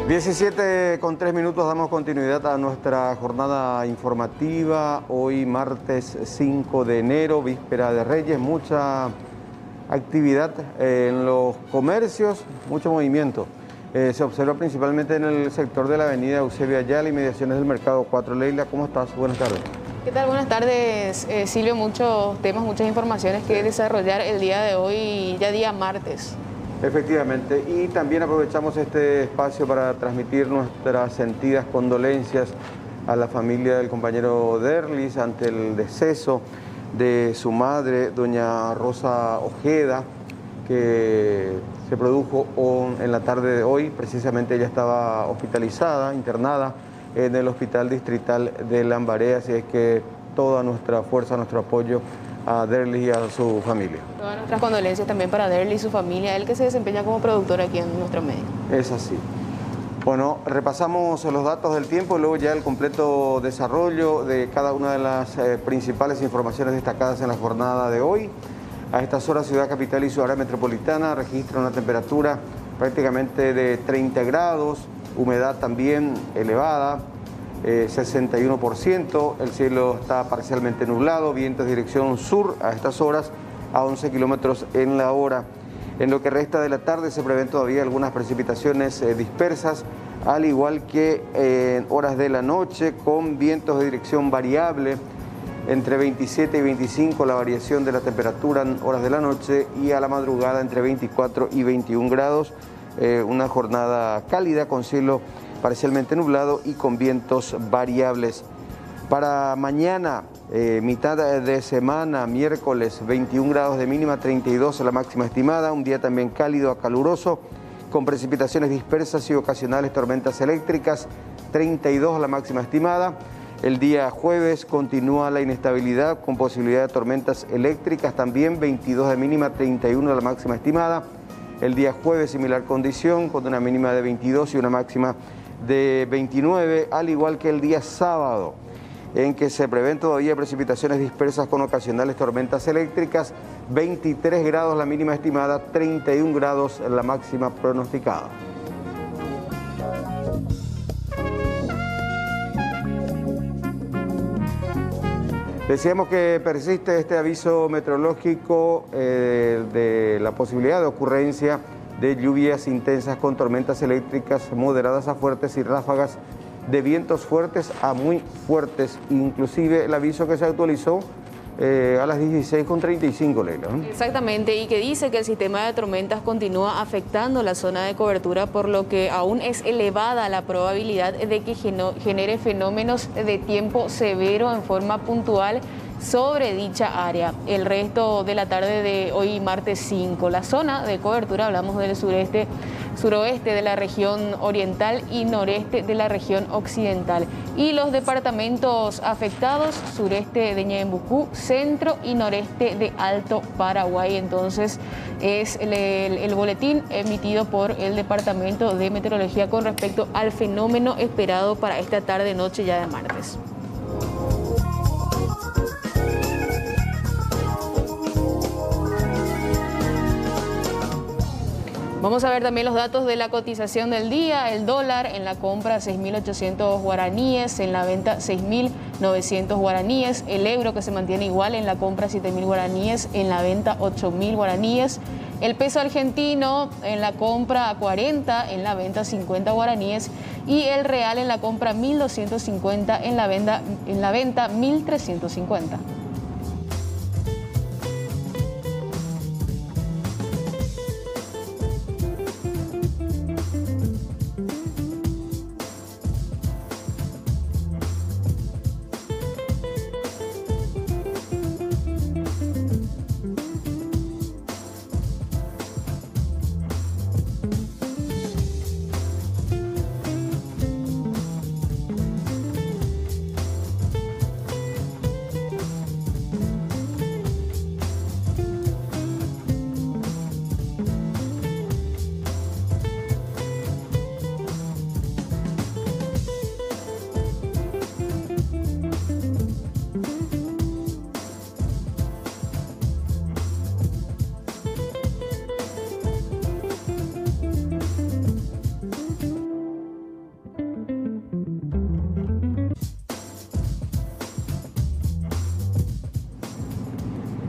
17:03, damos continuidad a nuestra jornada informativa. Hoy martes 5 de enero, víspera de Reyes, mucha actividad en los comercios, mucho movimiento. Se observa principalmente en el sector de la avenida Eusebio Ayala, inmediaciones del Mercado 4. Leila, ¿cómo estás? Buenas tardes. ¿Qué tal? Buenas tardes, Silvio. Muchos temas, muchas informaciones que desarrollar el día de hoy, ya día martes. Efectivamente, y también aprovechamos este espacio para transmitir nuestras sentidas condolencias a la familia del compañero Derlis ante el deceso de su madre, doña Rosa Ojeda, que se produjo en la tarde de hoy. Precisamente ella estaba hospitalizada, internada en el Hospital Distrital de Lambaré, así es que toda nuestra fuerza, nuestro apoyo a Derlis y a su familia. Todas nuestras condolencias también para Derlis y su familia, él que se desempeña como productor aquí en nuestro medio. Es así. Bueno, repasamos los datos del tiempo y luego ya el completo desarrollo de cada una de las principales informaciones destacadas en la jornada de hoy. A estas horas, Ciudad Capital y su área metropolitana registra una temperatura prácticamente de 30 grados, humedad también elevada, 61%, el cielo está parcialmente nublado, vientos de dirección sur a estas horas a 11 kilómetros en la hora. En lo que resta de la tarde se prevén todavía algunas precipitaciones dispersas, al igual que en horas de la noche, con vientos de dirección variable, entre 27 y 25 la variación de la temperatura en horas de la noche, y a la madrugada entre 24 y 21 grados, una jornada cálida con cielo parcialmente nublado y con vientos variables. Para mañana, mitad de semana, miércoles, 21 grados de mínima, 32 la máxima estimada, un día también cálido a caluroso, con precipitaciones dispersas y ocasionales tormentas eléctricas, 32 la máxima estimada. El día jueves continúa la inestabilidad con posibilidad de tormentas eléctricas, también 22 de mínima, 31 la máxima estimada. El día jueves similar condición, con una mínima de 22 y una máxima de 29, al igual que el día sábado, en que se prevén todavía precipitaciones dispersas con ocasionales tormentas eléctricas, 23 grados la mínima estimada, 31 grados la máxima pronosticada. Decíamos que persiste este aviso meteorológico de la posibilidad de ocurrencia de lluvias intensas con tormentas eléctricas moderadas a fuertes y ráfagas de vientos fuertes a muy fuertes. Inclusive el aviso que se actualizó a las 16:35, Leila, ¿no? Exactamente, y que dice que el sistema de tormentas continúa afectando la zona de cobertura, por lo que aún es elevada la probabilidad de que genere fenómenos de tiempo severo en forma puntual sobre dicha área. El resto de la tarde de hoy, martes 5, la zona de cobertura, hablamos del sureste, suroeste de la región oriental y noreste de la región occidental. Y los departamentos afectados, sureste de Ñeembucú, centro y noreste de Alto Paraguay. Entonces es el boletín emitido por el Departamento de Meteorología con respecto al fenómeno esperado para esta tarde-noche ya de martes. Vamos a ver también los datos de la cotización del día. El dólar en la compra 6.800 guaraníes, en la venta 6.900 guaraníes. El euro que se mantiene igual, en la compra 7.000 guaraníes, en la venta 8.000 guaraníes. El peso argentino en la compra 40, en la venta 50 guaraníes. Y el real en la compra 1.250, en la venta 1.350.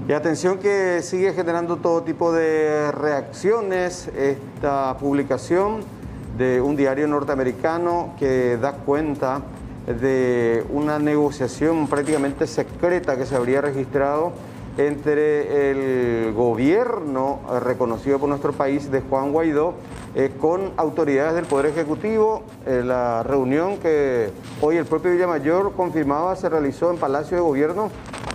Y atención que sigue generando todo tipo de reacciones esta publicación de un diario norteamericano que da cuenta de una negociación prácticamente secreta que se habría registrado entre el gobierno reconocido por nuestro país de Juan Guaidó con autoridades del Poder Ejecutivo. La reunión que hoy el propio Villamayor confirmaba se realizó en Palacio de Gobierno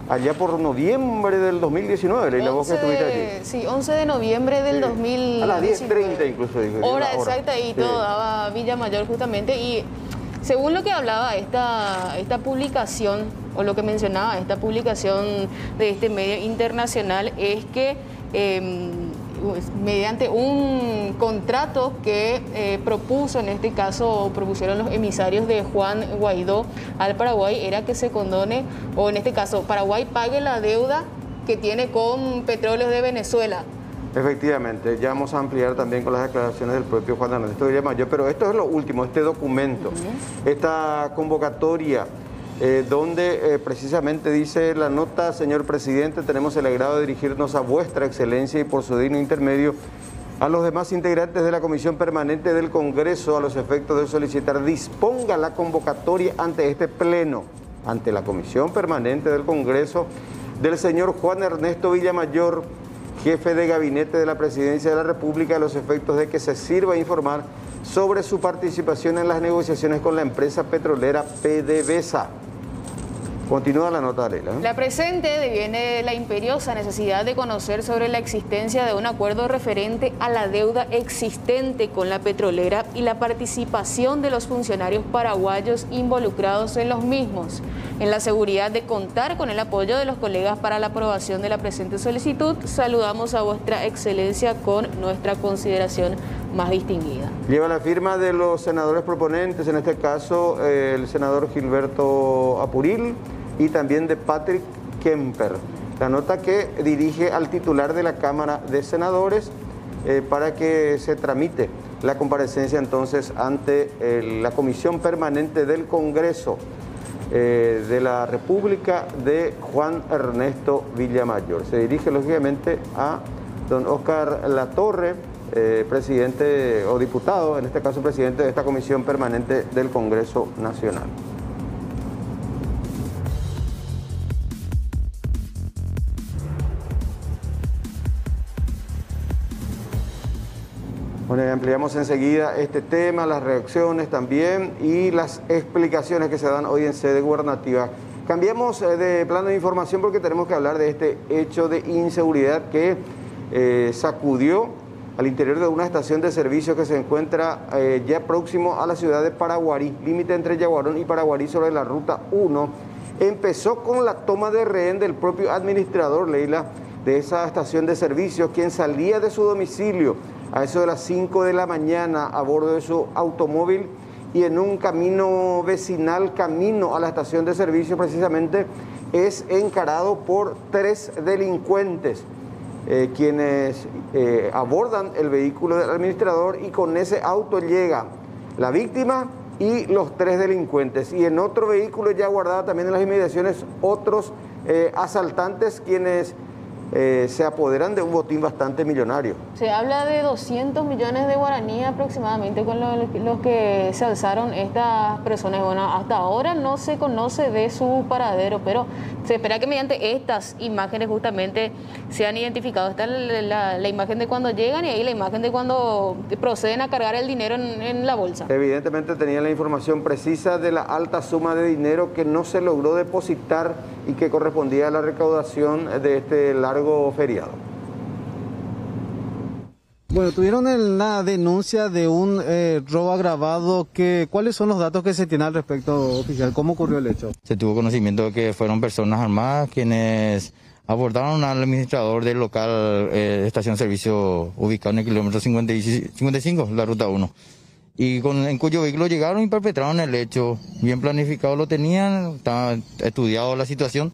allá por noviembre del 2019, Leila, vos que estuviste allí. Sí, 11 de noviembre del 2019. A las 10:30 incluso. Dije, hora exacta y todo daba Villamayor justamente. Y según lo que hablaba esta publicación, o lo que mencionaba esta publicación de este medio internacional, es que mediante un contrato que propuso, en este caso propusieron los emisarios de Juan Guaidó al Paraguay, era que se condone, o en este caso Paraguay pague la deuda que tiene con Petróleos de Venezuela. Efectivamente, ya vamos a ampliar también con las declaraciones del propio Juan Ernesto Villamayor, pero esto es lo último, este documento, esta convocatoria, donde precisamente dice la nota: señor presidente, tenemos el agrado de dirigirnos a vuestra excelencia y por su digno intermedio a los demás integrantes de la Comisión Permanente del Congreso a los efectos de solicitar disponga la convocatoria ante este pleno, ante la Comisión Permanente del Congreso, del señor Juan Ernesto Villamayor, jefe de gabinete de la Presidencia de la República, a los efectos de que se sirva a informar sobre su participación en las negociaciones con la empresa petrolera PDVSA. Continúa la nota, Leila. La presente deviene la imperiosa necesidad de conocer sobre la existencia de un acuerdo referente a la deuda existente con la petrolera y la participación de los funcionarios paraguayos involucrados en los mismos, en la seguridad de contar con el apoyo de los colegas para la aprobación de la presente solicitud. Saludamos a vuestra excelencia con nuestra consideración más distinguida. Lleva la firma de los senadores proponentes, en este caso el senador Gilberto Apuril y también de Patrick Kemper. La nota que dirige al titular de la Cámara de Senadores para que se tramite la comparecencia entonces ante la Comisión Permanente del Congreso de la República de Juan Ernesto Villamayor. Se dirige lógicamente a don Oscar Latorre, presidente o diputado, en este caso presidente de esta Comisión Permanente del Congreso Nacional. Bueno, ampliamos enseguida este tema, las reacciones también y las explicaciones que se dan hoy en sede gubernativa. Cambiamos de plano de información porque tenemos que hablar de este hecho de inseguridad que sacudió al interior de una estación de servicio que se encuentra ya próximo a la ciudad de Paraguarí, límite entre Yaguarón y Paraguarí sobre la ruta 1. Empezó con la toma de rehén del propio administrador, Leila, de esa estación de servicio, quien salía de su domicilio a eso de las 5 de la mañana a bordo de su automóvil y en un camino vecinal, camino a la estación de servicio precisamente, es encarado por 3 delincuentes, quienes abordan el vehículo del administrador y con ese auto llega la víctima y los 3 delincuentes. Y en otro vehículo ya guardado también en las inmediaciones otros asaltantes quienes se apoderan de un botín bastante millonario. Se habla de 200 millones de guaraníes aproximadamente con los que se alzaron estas personas. Bueno, hasta ahora no se conoce de su paradero, pero se espera que mediante estas imágenes justamente sean identificados. Está la imagen de cuando llegan y ahí la imagen de cuando proceden a cargar el dinero en la bolsa. Evidentemente tenían la información precisa de la alta suma de dinero que no se logró depositar y que correspondía a la recaudación de este largo feriado. Bueno, tuvieron la denuncia de un robo agravado. ¿Cuáles son los datos que se tienen al respecto, oficial? ¿Cómo ocurrió el hecho? Se tuvo conocimiento de que fueron personas armadas quienes abordaron al administrador del local estación de servicio ubicado en el kilómetro 55, la ruta 1. Y en cuyo vehículo llegaron y perpetraron el hecho. Bien planificado lo tenían, estaba estudiado la situación,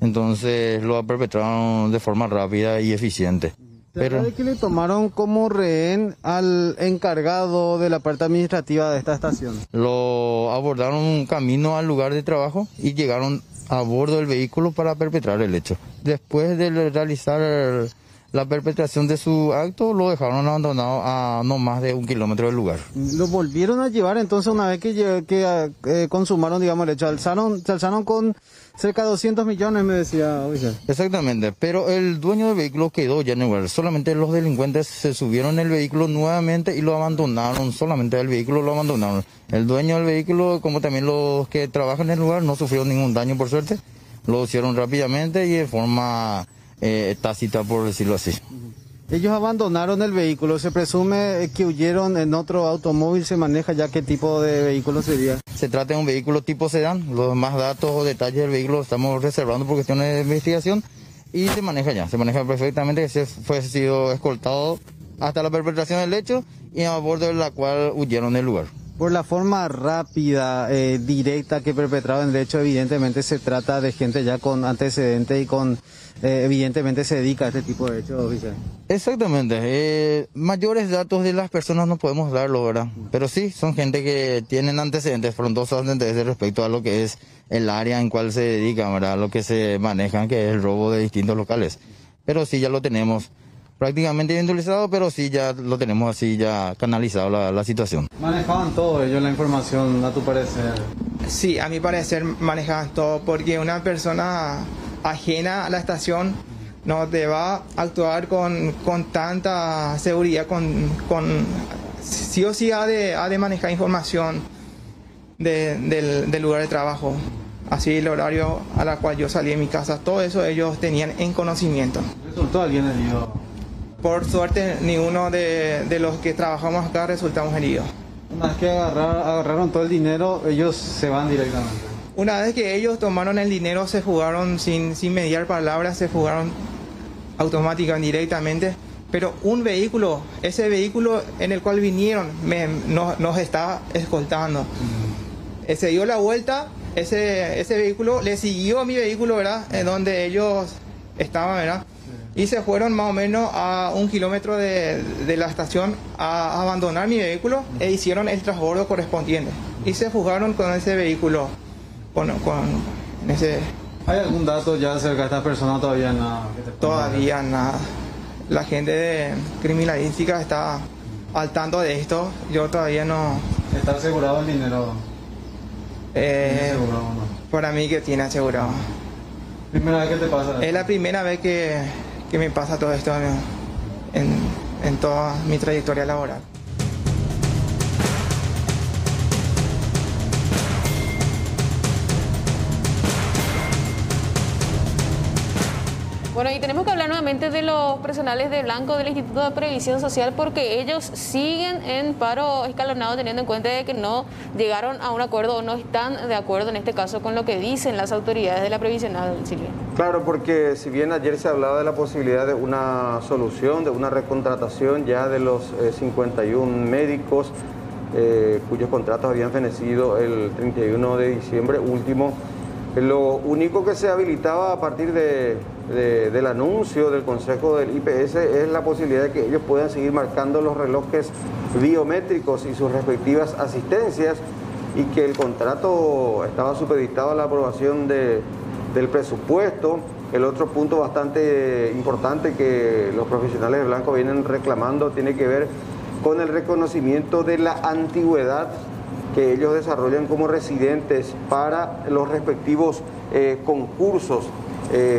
entonces lo perpetraron de forma rápida y eficiente. Pero de que le tomaron como rehén al encargado de la parte administrativa de esta estación. Lo abordaron camino al lugar de trabajo y llegaron a bordo del vehículo para perpetrar el hecho. Después de realizar la perpetración de su acto, lo dejaron abandonado a no más de 1 kilómetro del lugar. Lo volvieron a llevar entonces una vez que consumaron, digamos, el hecho. Se alzaron con cerca de 200 millones, me decía oficial. Exactamente, pero el dueño del vehículo quedó ya en el lugar. Solamente los delincuentes se subieron en el vehículo nuevamente y lo abandonaron. Solamente el vehículo lo abandonaron. El dueño del vehículo, como también los que trabajan en el lugar, no sufrieron ningún daño por suerte. Lo hicieron rápidamente y de forma tácita, por decirlo así. Ellos abandonaron el vehículo, se presume que huyeron en otro automóvil, ¿se maneja ya qué tipo de vehículo sería? Se trata de un vehículo tipo sedán, los más datos o detalles del vehículo los estamos reservando por cuestiones de investigación y se maneja perfectamente, que se fue sido escoltado hasta la perpetración del hecho y a bordo de la cual huyeron del lugar. Por la forma rápida, directa que perpetraron el hecho, evidentemente se trata de gente ya con antecedentes y con, evidentemente se dedica a este tipo de hechos, oficial. Exactamente, mayores datos de las personas no podemos darlo, ¿verdad? Pero sí, son gente que tienen antecedentes, frondosos antecedentes respecto a lo que es el área en cual se dedican, ¿verdad? Lo que se manejan, que es el robo de distintos locales. Pero sí, ya lo tenemos prácticamente individualizado, pero sí ya lo tenemos así ya canalizado la situación. ¿Manejaban todo ellos la información, a tu parecer? Sí, a mi parecer manejaban todo, porque una persona ajena a la estación no te va a actuar con tanta seguridad, sí o sí ha de manejar información del lugar de trabajo. Así el horario a la cual yo salí de mi casa, todo eso ellos tenían en conocimiento. ¿Resultó alguien herido? Por suerte, ninguno de los que trabajamos acá resultamos heridos. Una vez que agarraron todo el dinero, ellos se van directamente. Una vez que ellos tomaron el dinero, se fugaron sin mediar palabras, se fugaron automáticamente, directamente. Pero un vehículo, ese vehículo en el cual vinieron, nos está escoltando. Se dio la vuelta, ese vehículo le siguió a mi vehículo, ¿verdad? En donde ellos estaban, ¿verdad? Y se fueron más o menos a 1 kilómetro de la estación a abandonar mi vehículo e hicieron el transbordo correspondiente. Y se fugaron con ese vehículo, con ese... ¿Hay algún dato ya acerca de esta persona? Todavía nada. Todavía nada. La gente de criminalística está al tanto de esto. Yo todavía no... ¿Está asegurado el dinero? ¿Tiene asegurado o no? Para mí que tiene asegurado. ¿Primera vez que te pasa? Es la primera vez que me pasa todo esto en toda mi trayectoria laboral. Bueno, y tenemos que hablar nuevamente de los personales de Blanco del Instituto de Previsión Social, porque ellos siguen en paro escalonado, teniendo en cuenta de que no llegaron a un acuerdo o no están de acuerdo en este caso con lo que dicen las autoridades de la previsional, Silvia. Claro, porque si bien ayer se hablaba de la posibilidad de una solución, de una recontratación ya de los 51 médicos cuyos contratos habían fenecido el 31 de diciembre último, lo único que se habilitaba a partir del anuncio del Consejo del IPS es la posibilidad de que ellos puedan seguir marcando los relojes biométricos y sus respectivas asistencias, y que el contrato estaba supeditado a la aprobación del presupuesto. El otro punto bastante importante que los profesionales de Blanco vienen reclamando tiene que ver con el reconocimiento de la antigüedad que ellos desarrollan como residentes para los respectivos concursos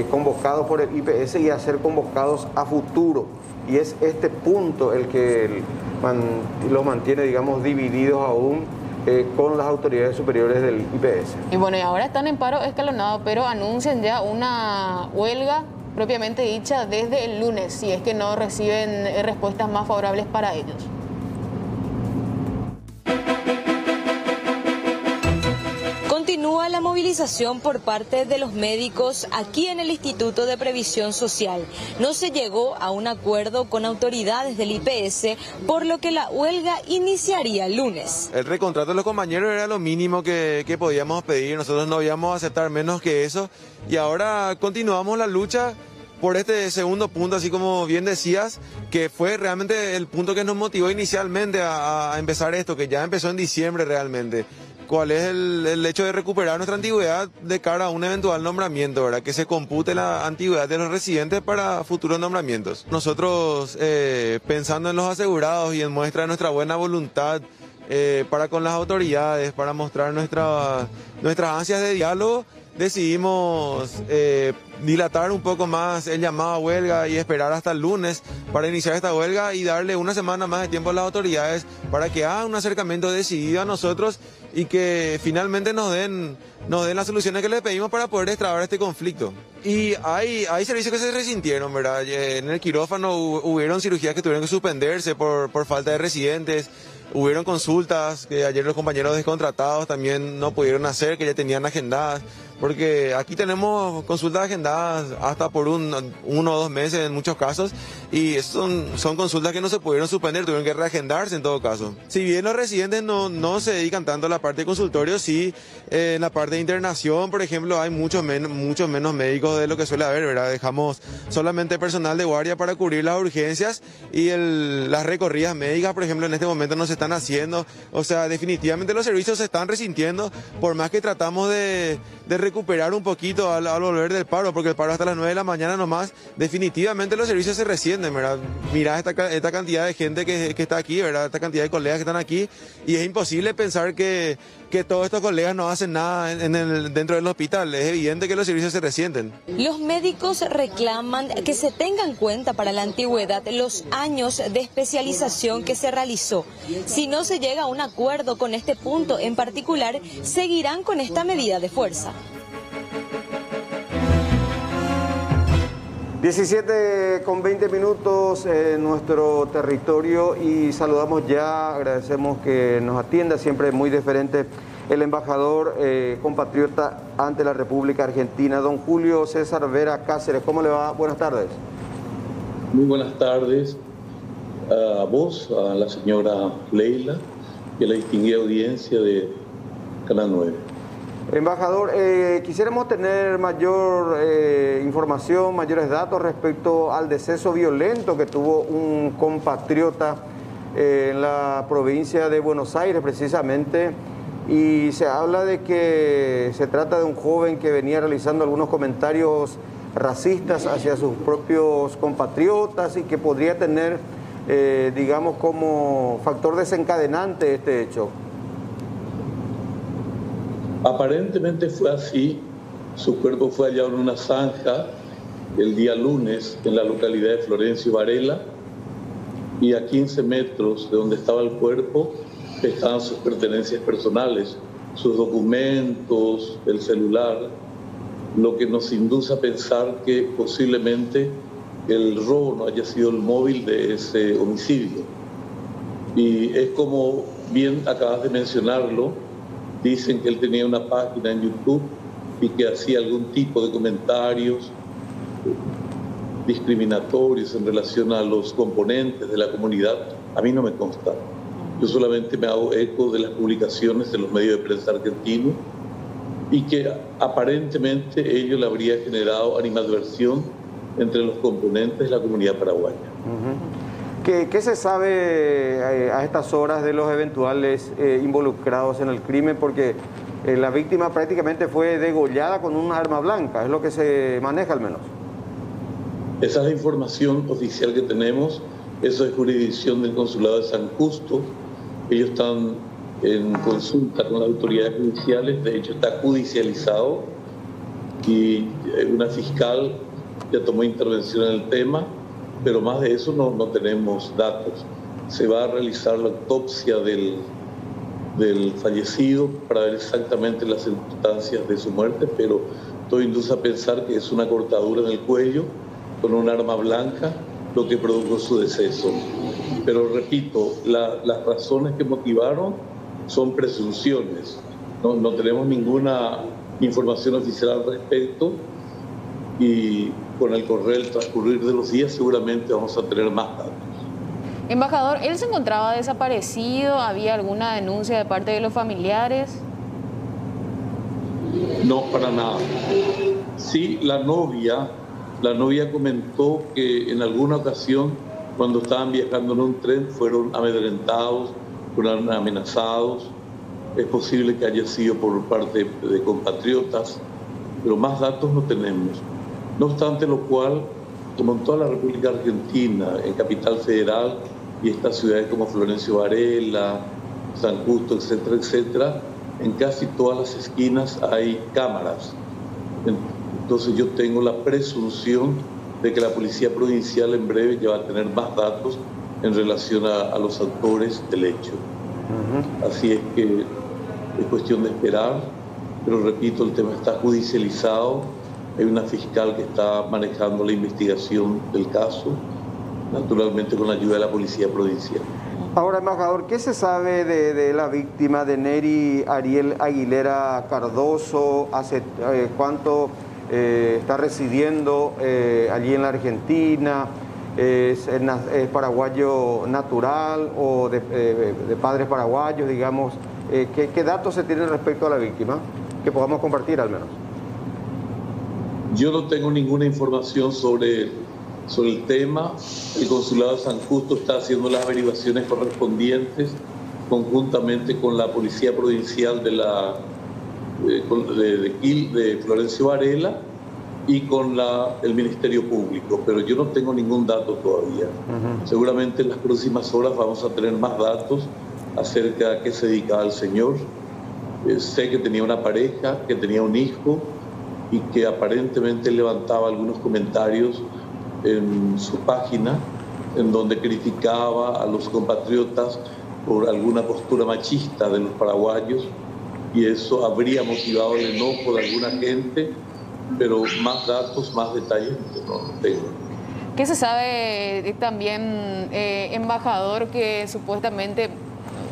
convocados por el IPS y a ser convocados a futuro. Y es este punto el que los mantiene, digamos, divididos aún con las autoridades superiores del IPS. Y bueno, y ahora están en paro escalonado, pero anuncian ya una huelga propiamente dicha desde el lunes, si es que no reciben respuestas más favorables para ellos. Continúa la movilización por parte de los médicos aquí en el Instituto de Previsión Social. No se llegó a un acuerdo con autoridades del IPS, por lo que la huelga iniciaría el lunes. El recontrato de los compañeros era lo mínimo que podíamos pedir, nosotros no íbamos a aceptar menos que eso, y ahora continuamos la lucha por este segundo punto, así como bien decías, que fue realmente el punto que nos motivó inicialmente a empezar esto, que ya empezó en diciembre realmente. ¿Cuál es el hecho de recuperar nuestra antigüedad de cara a un eventual nombramiento, ¿verdad? Que se compute la antigüedad de los residentes para futuros nombramientos. Nosotros, pensando en los asegurados y en muestra de nuestra buena voluntad para con las autoridades, para mostrar nuestras ansias de diálogo, decidimos dilatar un poco más el llamado a huelga y esperar hasta el lunes para iniciar esta huelga y darle una semana más de tiempo a las autoridades para que hagan un acercamiento decidido a nosotros y que finalmente nos den las soluciones que les pedimos para poder destrabar este conflicto. Y hay servicios que se resintieron, ¿verdad? En el quirófano hubieron cirugías que tuvieron que suspenderse por falta de residentes. Hubieron consultas que ayer los compañeros descontratados también no pudieron hacer, que ya tenían agendadas, porque aquí tenemos consultas agendadas hasta por 1 o 2 meses en muchos casos, y son consultas que no se pudieron suspender, tuvieron que reagendarse en todo caso. Si bien los residentes no se dedican tanto a la parte de consultorio, sí en la parte de internación, por ejemplo, hay muchos menos médicos de lo que suele haber, ¿verdad? Dejamos solamente personal de guardia para cubrir las urgencias y las recorridas médicas, por ejemplo, en este momento no se están haciendo. O sea, definitivamente los servicios se están resintiendo, por más que tratamos de recuperar un poquito al volver del paro, porque el paro hasta las 9 de la mañana nomás, definitivamente los servicios se resienten, ¿verdad? Mirá esta cantidad de gente que está aquí, ¿verdad? Esta cantidad de colegas que están aquí, y es imposible pensar que todos estos colegas no hacen nada dentro del hospital. Es evidente que los servicios se resienten. Los médicos reclaman que se tengan en cuenta para la antigüedad los años de especialización que se realizó. Si no se llega a un acuerdo con este punto en particular, seguirán con esta medida de fuerza. 17:20 en nuestro territorio, y saludamos ya, agradecemos que nos atienda, siempre muy diferente, el embajador compatriota ante la República Argentina, don Julio César Vera Cáceres. ¿Cómo le va? Buenas tardes. Muy buenas tardes a vos, a la señora Leila y a la distinguida audiencia de Canal 9. Embajador, quisiéramos tener mayor información, mayores datos respecto al deceso violento que tuvo un compatriota en la provincia de Buenos Aires precisamente, y se habla de que se trata de un joven que venía realizando algunos comentarios racistas hacia sus propios compatriotas y que podría tener, digamos, como factor desencadenante este hecho. Aparentemente fue así. Su cuerpo fue hallado en una zanja el día lunes en la localidad de Florencio Varela, y a 15 metros de donde estaba el cuerpo estaban sus pertenencias personales, sus documentos, el celular, lo que nos induce a pensar que posiblemente el robo no haya sido el móvil de ese homicidio. Y es como bien acabas de mencionarlo, dicen que él tenía una página en YouTube y que hacía algún tipo de comentarios discriminatorios en relación a los componentes de la comunidad. A mí no me consta. Yo solamente me hago eco de las publicaciones de los medios de prensa argentinos, y que aparentemente ello le habría generado animadversión entre los componentes de la comunidad paraguaya. ¿Qué se sabe a estas horas de los eventuales involucrados en el crimen? Porque la víctima prácticamente fue degollada con un arma blanca, es lo que se maneja al menos. Esa es la información oficial que tenemos. Eso es jurisdicción del Consulado de San Justo. Ellos están en consulta con las autoridades judiciales, de hecho está judicializado, y una fiscal ya tomó intervención en el tema, pero más de eso no tenemos datos. Se va a realizar la autopsia del fallecido para ver exactamente las circunstancias de su muerte, pero todo induce a pensar que es una cortadura en el cuello con un arma blanca lo que produjo su deceso. Pero repito, las razones que motivaron son presunciones. No tenemos ninguna información oficial al respecto, y con el transcurrir de los días seguramente vamos a tener más datos. Embajador, ¿él se encontraba desaparecido? ¿Había alguna denuncia de parte de los familiares? No, para nada. Sí, la novia La novia comentó que en alguna ocasión, cuando estaban viajando en un tren, fueron amedrentados, fueron amenazados. Es posible que haya sido por parte de compatriotas, pero más datos no tenemos. No obstante lo cual, como en toda la República Argentina, en Capital Federal y estas ciudades como Florencio Varela, San Justo, etcétera, etcétera, en casi todas las esquinas hay cámaras. Entonces yo tengo la presunción de que la Policía Provincial en breve ya va a tener más datos en relación a los autores del hecho. Así es que es cuestión de esperar, pero repito, el tema está judicializado, hay una fiscal que está manejando la investigación del caso, naturalmente con la ayuda de la Policía Provincial. Ahora, embajador, ¿qué se sabe de la víctima de Neri Ariel Aguilera Cardoso? ¿Hace cuánto está residiendo allí en la Argentina? ¿Es paraguayo natural o de padres paraguayos, digamos? ¿Qué datos se tienen respecto a la víctima que podamos compartir al menos? Yo no tengo ninguna información sobre el tema. El Consulado de San Justo está haciendo las averiguaciones correspondientes conjuntamente con la Policía Provincial de Florencio Varela y con el Ministerio Público, pero yo no tengo ningún dato todavía. Seguramente en las próximas horas vamos a tener más datos acerca de a qué se dedicaba el señor. Sé que tenía una pareja, que tenía un hijo y que aparentemente levantaba algunos comentarios en su página en donde criticaba a los compatriotas por alguna postura machista de los paraguayos, y eso habría motivado el enojo de alguna gente, pero más datos, más detalles no tengo. ¿Qué se sabe también, embajador, que supuestamente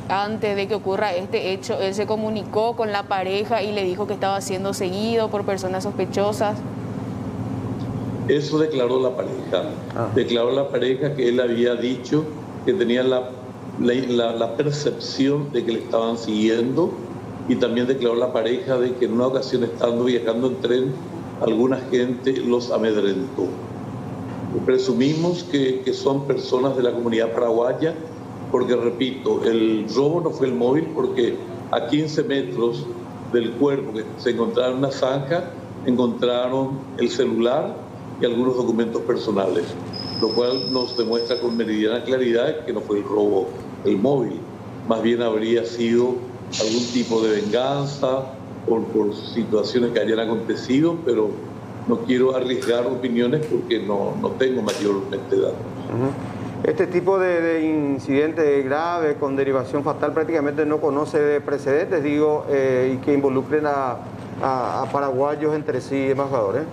antes de que ocurra este hecho, él se comunicó con la pareja y le dijo que estaba siendo seguido por personas sospechosas? Eso declaró la pareja. Declaró la pareja que él había dicho que tenía la percepción de que le estaban siguiendo, y también declaró la pareja de que en una ocasión, estando viajando en tren, alguna gente los amedrentó. Presumimos que son personas de la comunidad paraguaya, porque repito, el robo no fue el móvil, porque a 15 metros del cuerpo que se encontraba en una zanja, encontraron el celular y algunos documentos personales, lo cual nos demuestra con meridiana claridad que no fue el robo el móvil, más bien habría sido algún tipo de venganza por situaciones que hayan acontecido, pero no quiero arriesgar opiniones porque no tengo mayormente datos. Este tipo de incidente grave con derivación fatal prácticamente no conoce precedentes, digo, y que involucren a paraguayos entre sí, embajador,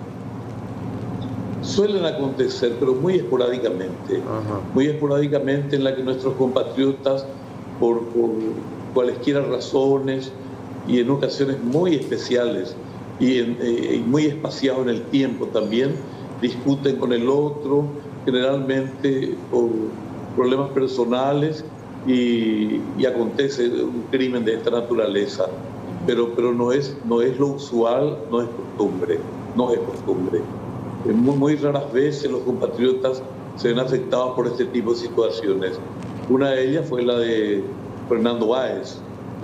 Suelen acontecer, pero muy esporádicamente. Muy esporádicamente, en la que nuestros compatriotas, por cualesquiera razones y en ocasiones muy especiales y muy espaciados en el tiempo también, discuten con el otro, generalmente por problemas personales, y acontece un crimen de esta naturaleza. Pero no es lo usual, no es costumbre. Muy raras veces los compatriotas se ven afectados por este tipo de situaciones. Una de ellas fue la de Fernando Báez.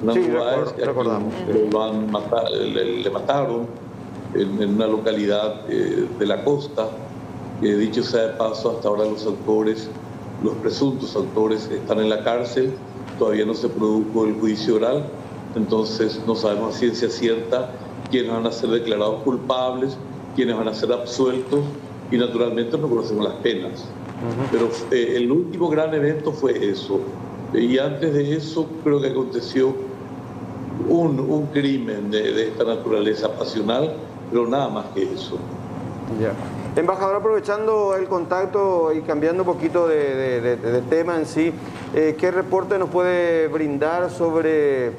Fernando Báez, recordamos. Le mataron en una localidad de la costa, que dicho sea de paso, hasta ahora los presuntos autores están en la cárcel, todavía no se produjo el juicio oral, entonces no sabemos a ciencia cierta quiénes van a ser declarados culpables, quiénes van a ser absueltos, y naturalmente no conocemos las penas. Pero el último gran evento fue eso, y antes de eso creo que aconteció un crimen de esta naturaleza pasional, pero nada más que eso. Ya. Embajador, aprovechando el contacto y cambiando un poquito de tema en sí, ¿qué reporte nos puede brindar sobre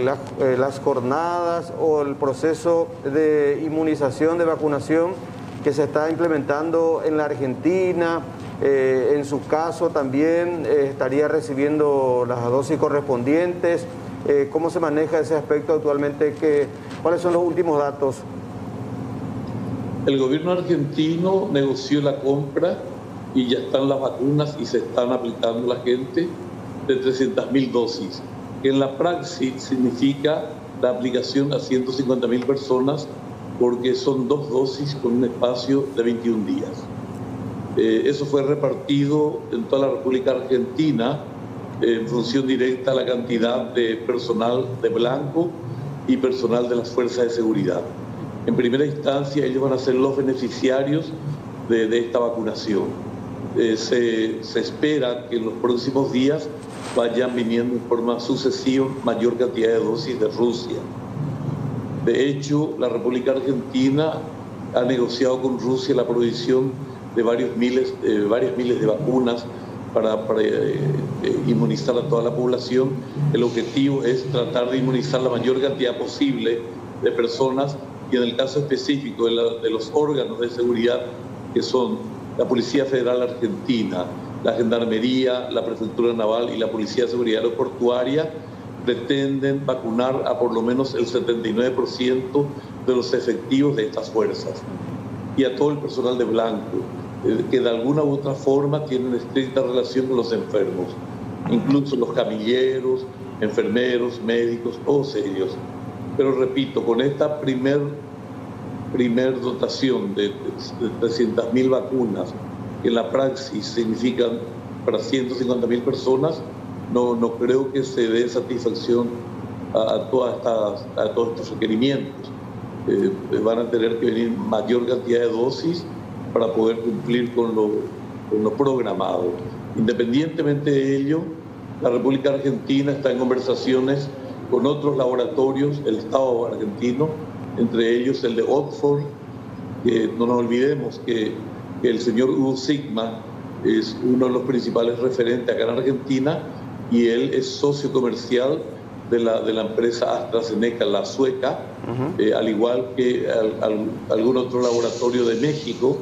las jornadas o el proceso de inmunización, de vacunación que se está implementando en la Argentina? En su caso también estaría recibiendo las dosis correspondientes. ¿Cómo se maneja ese aspecto actualmente? ¿Cuáles son los últimos datos? El gobierno argentino negoció la compra y ya están las vacunas y se están aplicando a la gente de 300.000 dosis, que en la praxis significa la aplicación a 150.000 personas, porque son 2 dosis con un espacio de 21 días. Eso fue repartido en toda la República Argentina en función directa a la cantidad de personal de blanco y personal de las fuerzas de seguridad. En primera instancia, ellos van a ser los beneficiarios de esta vacunación. Se espera que en los próximos días vayan viniendo en forma sucesiva mayor cantidad de dosis de Rusia. De hecho, la República Argentina ha negociado con Rusia la provisión de varias miles de vacunas para inmunizar a toda la población. El objetivo es tratar de inmunizar la mayor cantidad posible de personas, y en el caso específico de los órganos de seguridad, que son la Policía Federal Argentina, la Gendarmería, la Prefectura Naval y la Policía de Seguridad Aeroportuaria, pretenden vacunar a por lo menos el 79% de los efectivos de estas fuerzas, y a todo el personal de blanco, que de alguna u otra forma tienen estricta relación con los enfermos, incluso los camilleros, enfermeros, médicos, todos ellos. Pero repito, con esta primer dotación de 300.000 vacunas, que en la praxis significan para 150.000 personas, no creo que se dé satisfacción a todos estos requerimientos. Van a tener que venir mayor cantidad de dosis para poder cumplir con lo programado. Independientemente de ello, la República Argentina está en conversaciones con otros laboratorios, el Estado argentino, entre ellos el de Oxford, que no nos olvidemos que el señor Hugo Sigma es uno de los principales referentes acá en Argentina, y él es socio comercial de la empresa AstraZeneca, la sueca, al igual que algún otro laboratorio de México,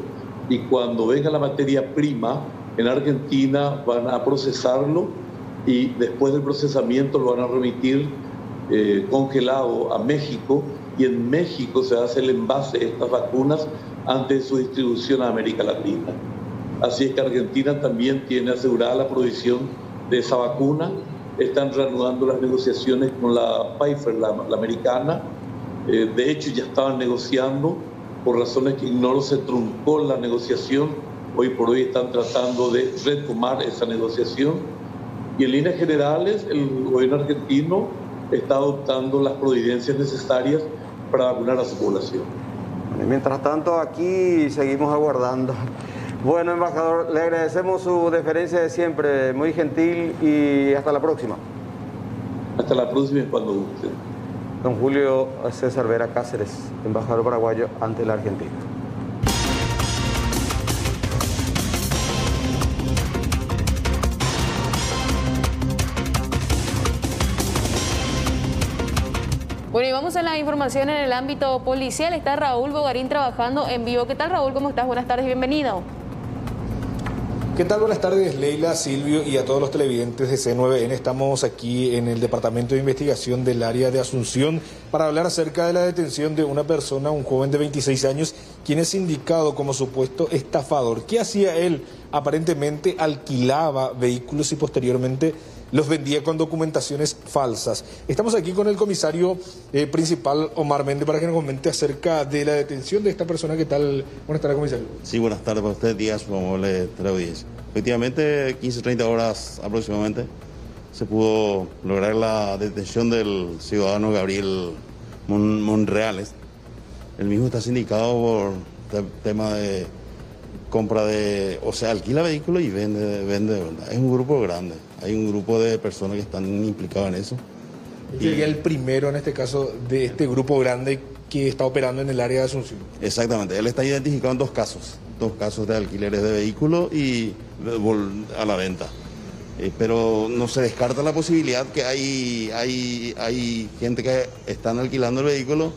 y cuando venga la materia prima en Argentina van a procesarlo, y después del procesamiento lo van a remitir congelado a México, y en México se hace el envase de estas vacunas antes de su distribución a América Latina. Así es que Argentina también tiene asegurada la provisión de esa vacuna. Están reanudando las negociaciones con la Pfizer, la americana. De hecho, ya estaban negociando, por razones que ignoro, se truncó la negociación. Hoy por hoy están tratando de retomar esa negociación. Y en líneas generales, el gobierno argentino está adoptando las providencias necesarias para vacunar a su población. Mientras tanto, aquí seguimos aguardando. Bueno, embajador, le agradecemos su deferencia de siempre, muy gentil, y hasta la próxima. Hasta la próxima, cuando guste. Don Julio César Vera Cáceres, embajador paraguayo ante la Argentina. Bueno, y vamos a la información en el ámbito policial. Está Raúl Bogarín trabajando en vivo. ¿Qué tal, Raúl? ¿Cómo estás? Buenas tardes, bienvenido. ¿Qué tal? Buenas tardes, Leila, Silvio y a todos los televidentes de C9N. Estamos aquí en el Departamento de Investigación del área de Asunción para hablar acerca de la detención de una persona, un joven de 26 años, quien es indicado como supuesto estafador. ¿Qué hacía él? Aparentemente alquilaba vehículos y posteriormente los vendía con documentaciones falsas. Estamos aquí con el comisario principal, Omar Méndez, para que nos comente acerca de la detención de esta persona. ¿Qué tal? Buenas tardes, comisario. Sí, buenas tardes para usted, Díaz, por amable teleaudiencia. Efectivamente, 15-30 horas aproximadamente, se pudo lograr la detención del ciudadano Gabriel Monreales. El mismo está sindicado por tema de compra alquila vehículos y vende. Es un grupo grande, hay un grupo de personas que están implicadas en eso. Sería el primero en este caso de este grupo grande que está operando en el área de Asunción. Exactamente, él está identificado en dos casos de alquileres de vehículos y a la venta. Pero no se descarta la posibilidad que hay gente que están alquilando el vehículo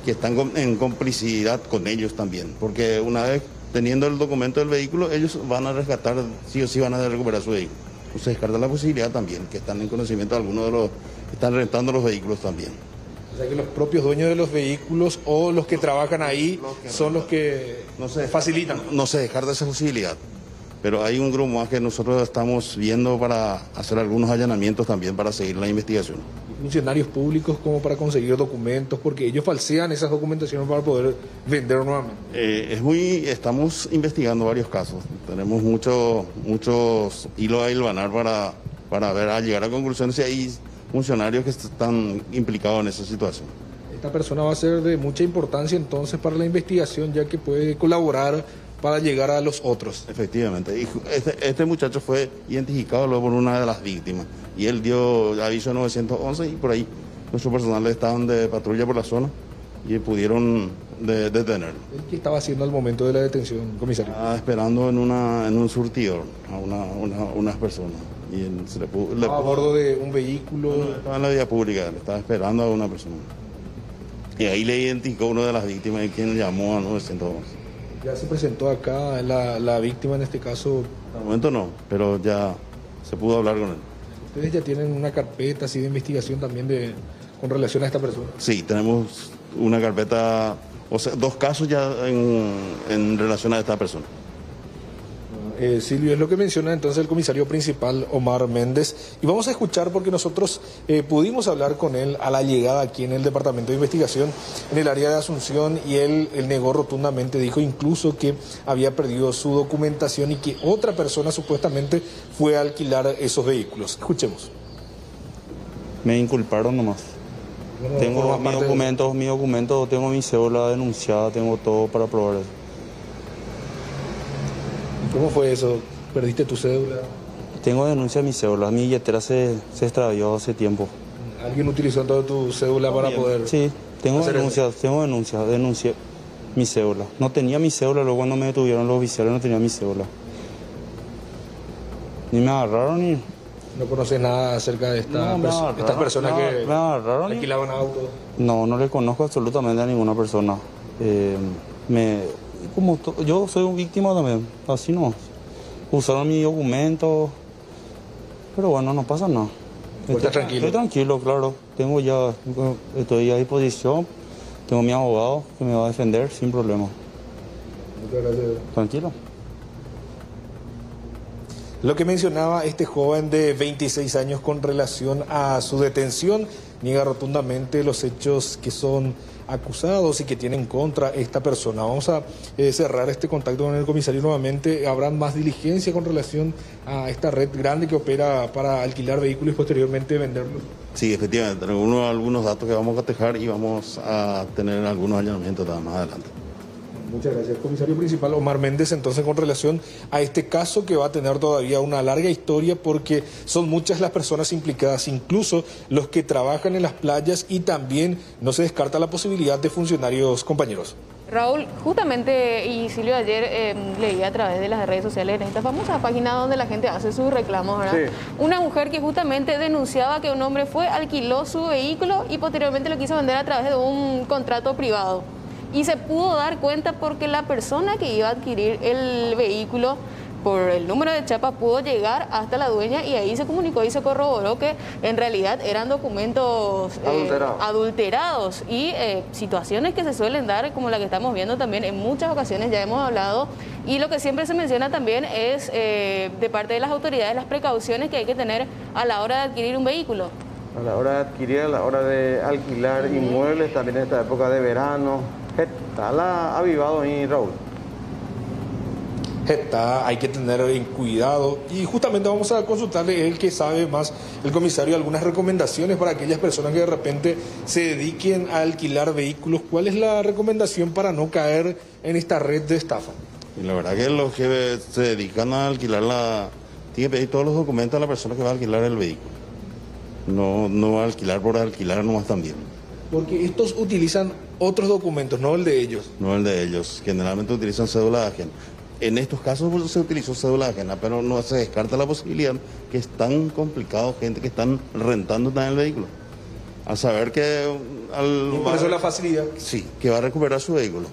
que están en complicidad con ellos también, porque una vez teniendo el documento del vehículo, ellos van a rescatar, sí o sí van a recuperar su vehículo. Se descarta la posibilidad también que están en conocimiento de algunos de los que están rentando los vehículos también. O sea que los propios dueños de los vehículos o los que trabajan ahí son los que facilitan. No se descarta esa posibilidad, pero hay un grupo más que nosotros estamos viendo para hacer algunos allanamientos también para seguir la investigación. Funcionarios públicos como para conseguir documentos, porque ellos falsean esas documentaciones para poder vender nuevamente. Estamos investigando varios casos, tenemos muchos hilos a hilvanar para ver, a llegar a conclusiones si hay funcionarios que están implicados en esa situación. Esta persona va a ser de mucha importancia entonces para la investigación, ya que puede colaborar para llegar a los otros. Efectivamente, y este muchacho fue identificado luego por una de las víctimas y él dio aviso 911 y por ahí nuestro personal estaban de patrulla por la zona y pudieron detenerlo. ¿Qué estaba haciendo al momento de la detención, comisario? Estaba esperando en un surtidor a unas personas. Y a bordo de un vehículo. No, estaba en la vía pública, le estaba esperando a una persona. Y ahí le identificó uno de las víctimas y quien llamó a 911. ¿Ya se presentó acá la víctima en este caso? Al momento no, pero ya se pudo hablar con él. ¿Ustedes ya tienen una carpeta así de investigación también con relación a esta persona? Sí, tenemos una carpeta, o sea, 2 casos ya en relación a esta persona. Silvio, es lo que menciona entonces el comisario principal Omar Méndez, y vamos a escuchar porque nosotros pudimos hablar con él a la llegada aquí en el departamento de investigación en el área de Asunción, y él negó rotundamente, dijo incluso que había perdido su documentación y que otra persona supuestamente fue a alquilar esos vehículos. Escuchemos. Me inculparon nomás. Bueno, tengo mis documentos, tengo mi cédula denunciada, tengo todo para probar eso. ¿Cómo fue eso? ¿Perdiste tu cédula? Tengo denuncia de mi cédula. Mi billetera se extravió hace tiempo. ¿Alguien utilizó toda tu cédula para poder...? Sí, denuncié mi cédula. No tenía mi cédula, luego cuando me detuvieron los oficiales no tenía mi cédula. Ni me agarraron ni... ¿No conoces nada acerca de estas personas que alquilaban autos? No le conozco absolutamente a ninguna persona. Yo soy una víctima también, así no. Usaron mi documento, pero bueno, no pasa nada. ¿Estás tranquilo? Estoy tranquilo, claro. Estoy a disposición, tengo mi abogado que me va a defender sin problema. Muchas gracias. Tranquilo. Lo que mencionaba este joven de 26 años con relación a su detención, niega rotundamente los hechos que son acusados y que tienen contra esta persona. Vamos a cerrar este contacto con el comisario nuevamente. ¿Habrá más diligencia con relación a esta red grande que opera para alquilar vehículos y posteriormente venderlos? Sí, efectivamente, tenemos algunos datos que vamos a cotejar y vamos a tener algunos allanamientos más adelante. Muchas gracias, comisario principal Omar Méndez. Entonces, con relación a este caso que va a tener todavía una larga historia porque son muchas las personas implicadas, incluso los que trabajan en las playas, y también no se descarta la posibilidad de funcionarios compañeros. Raúl, justamente, y Silvio, ayer leí a través de las redes sociales en esta famosa página donde la gente hace sus reclamos, ¿verdad? Sí. Una mujer que justamente denunciaba que un hombre alquiló su vehículo y posteriormente lo quiso vender a través de un contrato privado. Y se pudo dar cuenta porque la persona que iba a adquirir el vehículo, por el número de chapa, pudo llegar hasta la dueña y ahí se comunicó y se corroboró que en realidad eran documentos adulterados y situaciones que se suelen dar, como la que estamos viendo también en muchas ocasiones, ya hemos hablado. Y lo que siempre se menciona también es de parte de las autoridades las precauciones que hay que tener a la hora de adquirir un vehículo. A la hora de adquirir, a la hora de alquilar inmuebles, también en esta época de verano. Está avivado ahí, Raúl. Hay que tener en cuidado, y justamente vamos a consultarle, él que sabe más, el comisario, algunas recomendaciones para aquellas personas que de repente se dediquen a alquilar vehículos. ¿Cuál es la recomendación para no caer en esta red de estafa? Y la verdad que los que se dedican a alquilar tienen que pedir todos los documentos a la persona que va a alquilar el vehículo. No va a alquilar por alquilar nomás también. Porque estos utilizan otros documentos, no el de ellos. No el de ellos, generalmente utilizan cédula ajena. En estos casos se utilizó cédula ajena, pero no se descarta la posibilidad que es tan complicado, gente que están rentando también el vehículo. A saber que... ¿Y por eso la facilidad? Sí, que va a recuperar su vehículo.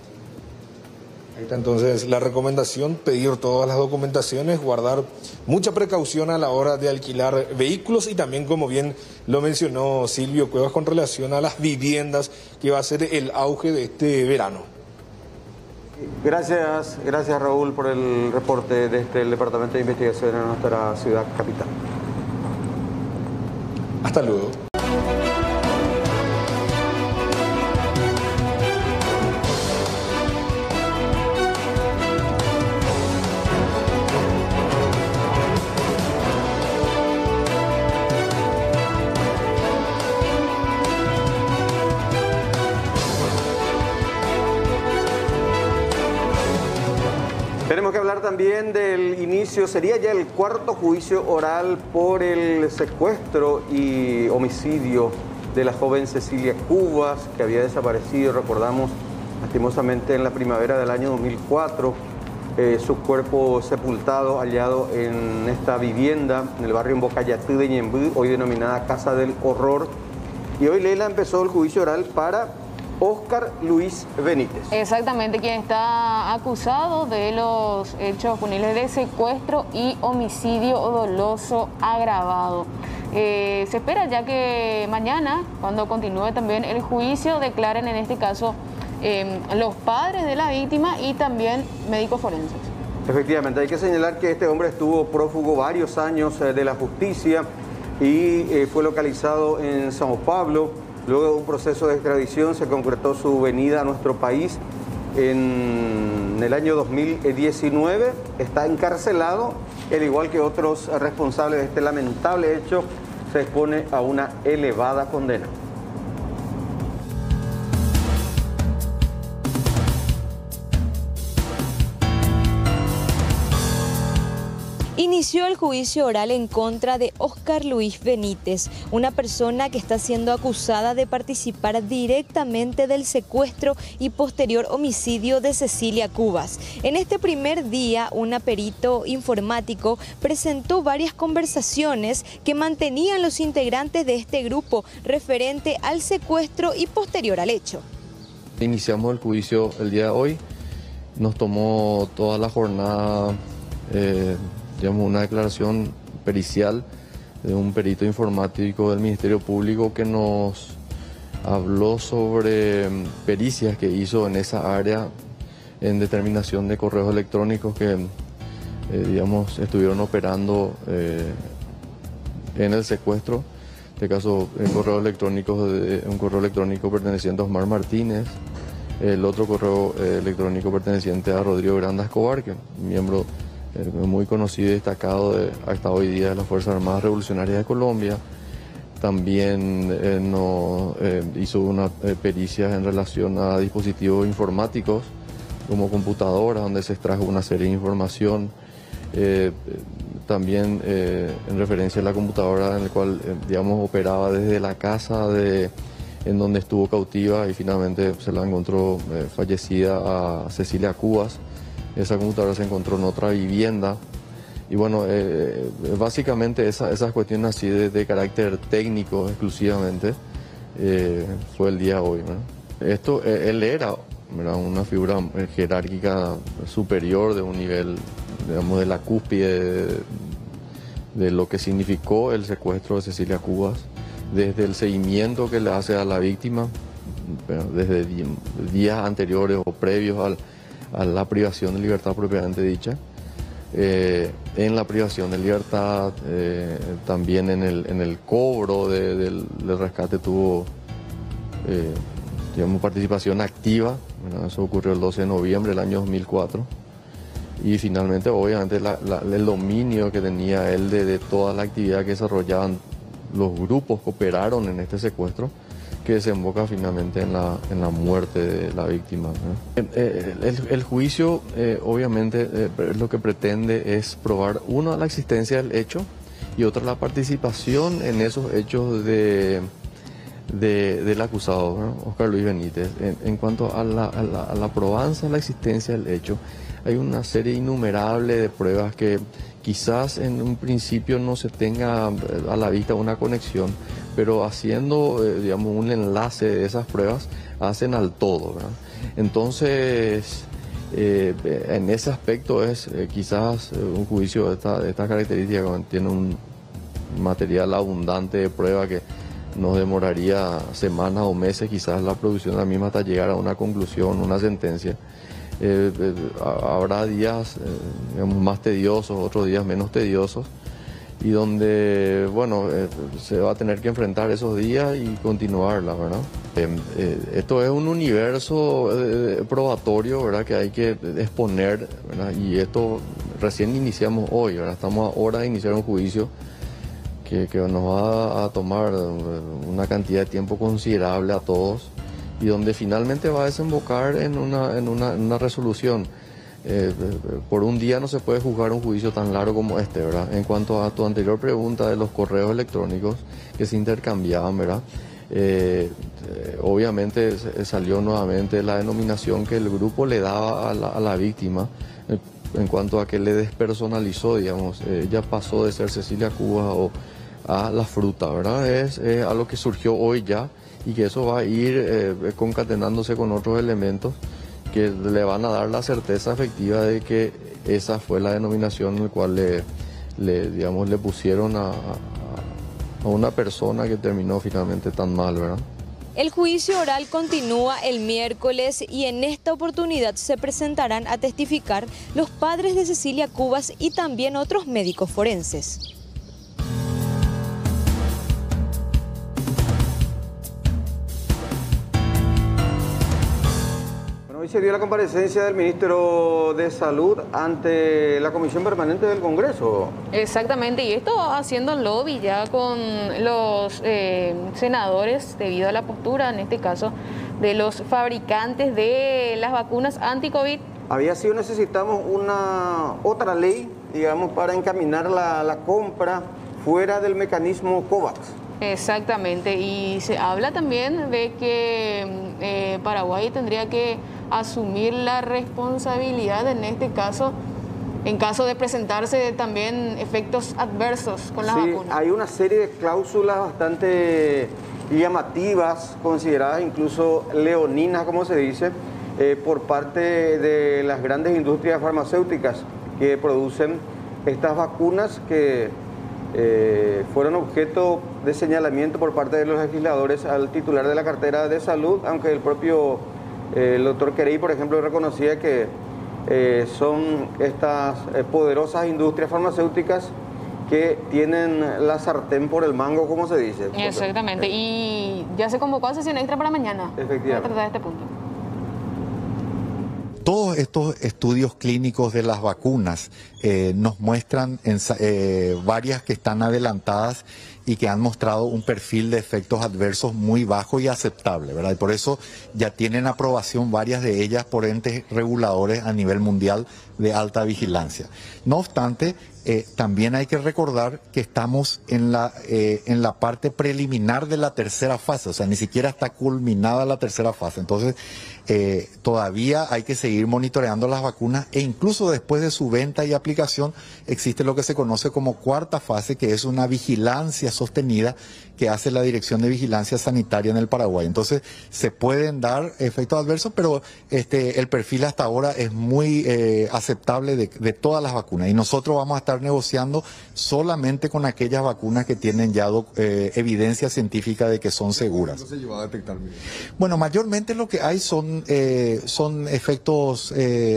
Ahí está entonces la recomendación, pedir todas las documentaciones, guardar mucha precaución a la hora de alquilar vehículos y también, como bien lo mencionó Silvio Cuevas, con relación a las viviendas, que va a ser el auge de este verano. Gracias Raúl por el reporte desde el Departamento de Investigación en nuestra ciudad capital. Hasta luego. Tenemos que hablar también del inicio, sería ya el cuarto juicio oral por el secuestro y homicidio de la joven Cecilia Cubas, que había desaparecido, recordamos, lastimosamente en la primavera del año 2004. Su cuerpo sepultado, hallado en esta vivienda en el barrio Mbocayatú de Ñemby, hoy denominada Casa del Horror. Y hoy, Leila, empezó el juicio oral para Óscar Luis Benítez. Exactamente, quien está acusado de los hechos punibles de secuestro y homicidio doloso agravado. Se espera ya que mañana, cuando continúe también el juicio, declaren en este caso los padres de la víctima y también médicos forenses. Efectivamente, hay que señalar que este hombre estuvo prófugo varios años de la justicia y fue localizado en São Paulo. Luego de un proceso de extradición se concretó su venida a nuestro país en el año 2019. Está encarcelado, al igual que otros responsables de este lamentable hecho, se expone a una elevada condena. Inició el juicio oral en contra de Óscar Luis Benítez, una persona que está siendo acusada de participar directamente del secuestro y posterior homicidio de Cecilia Cubas. En este primer día, un perito informático presentó varias conversaciones que mantenían los integrantes de este grupo referente al secuestro y posterior al hecho. Iniciamos el juicio el día de hoy, nos tomó toda la jornada, digamos, una declaración pericial de un perito informático del Ministerio Público que nos habló sobre pericias que hizo en esa área en determinación de correos electrónicos que, digamos, estuvieron operando en el secuestro. En este caso, un correo electrónico perteneciente a Osmar Martínez, el otro correo electrónico perteneciente a Rodrigo Granda Escobar, que es miembro muy conocido y destacado hasta hoy día de las Fuerzas Armadas Revolucionarias de Colombia. También hizo una pericia en relación a dispositivos informáticos como computadoras, donde se extrajo una serie de información. También en referencia a la computadora en la cual, digamos, operaba desde la casa en donde estuvo cautiva y finalmente se la encontró fallecida a Cecilia Cubas. Esa computadora se encontró en otra vivienda y bueno, básicamente esas cuestiones así de carácter técnico exclusivamente fue el día de hoy, ¿no? Él era, ¿verdad?, una figura jerárquica superior de un nivel, digamos, de la cúspide de lo que significó el secuestro de Cecilia Cubas, desde el seguimiento que le hace a la víctima, desde días anteriores o previos a la privación de libertad propiamente dicha, en la privación de libertad, también en el cobro del rescate tuvo, digamos, participación activa, ¿verdad? Eso ocurrió el 12 de noviembre del año 2004 y finalmente, obviamente, el dominio que tenía él de toda la actividad que desarrollaban los grupos que operaron en este secuestro, que desemboca finalmente en la muerte de la víctima, ¿no? El juicio, obviamente, lo que pretende es probar, uno, la existencia del hecho y otra, la participación en esos hechos del acusado, ¿no?, Óscar Luis Benítez. En cuanto a la probanza, la existencia del hecho, hay una serie innumerable de pruebas que quizás en un principio no se tenga a la vista una conexión, pero haciendo, digamos, un enlace de esas pruebas hacen al todo, ¿verdad? Entonces, En ese aspecto es quizás un juicio de esta característica, tiene un material abundante de prueba que nos demoraría semanas o meses quizás la producción de la misma hasta llegar a una conclusión, una sentencia. Habrá días digamos, más tediosos, otros días menos tediosos, y donde, bueno, se va a tener que enfrentar esos días y continuarla, ¿verdad? Esto es un universo probatorio, ¿verdad? Que hay que exponer, ¿verdad? Y esto recién iniciamos hoy, ¿verdad? Estamos ahora de iniciar un juicio que nos va a tomar una cantidad de tiempo considerable a todos y donde finalmente va a desembocar en una resolución. Por un día no se puede juzgar un juicio tan largo como este, ¿verdad? En cuanto a tu anterior pregunta de los correos electrónicos que se intercambiaban, ¿verdad? Obviamente salió nuevamente la denominación que el grupo le daba a la víctima en cuanto a que le despersonalizó, digamos, ella pasó de ser Cecilia Cubas a La Fruta, ¿verdad? Es algo que surgió hoy ya y que eso va a ir concatenándose con otros elementos que le van a dar la certeza efectiva de que esa fue la denominación en la cual le pusieron a una persona que terminó finalmente tan mal, ¿verdad? El juicio oral continúa el miércoles y en esta oportunidad se presentarán a testificar los padres de Cecilia Cubas y también otros médicos forenses. Hoy se dio la comparecencia del ministro de Salud ante la Comisión Permanente del Congreso. Exactamente, y esto haciendo lobby ya con los senadores debido a la postura, en este caso, de los fabricantes de las vacunas anti-COVID. Había sido necesitamos otra ley, digamos, para encaminar la compra fuera del mecanismo COVAX. Exactamente, y se habla también de que Paraguay tendría que asumir la responsabilidad en este caso, en caso de presentarse también efectos adversos con las vacunas. Hay una serie de cláusulas bastante llamativas, consideradas incluso leoninas, como se dice, por parte de las grandes industrias farmacéuticas que producen estas vacunas que fueron objeto de señalamiento por parte de los legisladores al titular de la cartera de salud, aunque el propio doctor Querey, por ejemplo, reconocía que son estas poderosas industrias farmacéuticas que tienen la sartén por el mango, como se dice. Exactamente, y ya se convocó a sesión extra para mañana. Efectivamente. Para tratar este punto. Todos estos estudios clínicos de las vacunas nos muestran varias que están adelantadas y que han mostrado un perfil de efectos adversos muy bajo y aceptable, ¿verdad? Y por eso ya tienen aprobación varias de ellas por entes reguladores a nivel mundial de alta vigilancia. No obstante, también hay que recordar que estamos en la parte preliminar de la tercera fase, o sea, ni siquiera está culminada la tercera fase. Entonces, todavía hay que seguir monitoreando las vacunas e incluso después de su venta y aplicación existe lo que se conoce como cuarta fase, que es una vigilancia sostenida que hace la Dirección de Vigilancia Sanitaria en el Paraguay. Entonces, se pueden dar efectos adversos, pero el perfil hasta ahora es muy aceptable de todas las vacunas y nosotros vamos a estar negociando solamente con aquellas vacunas que tienen ya evidencia científica de que son seguras. ¿Cómo se lleva a detectar? Bueno, mayormente lo que hay son efectos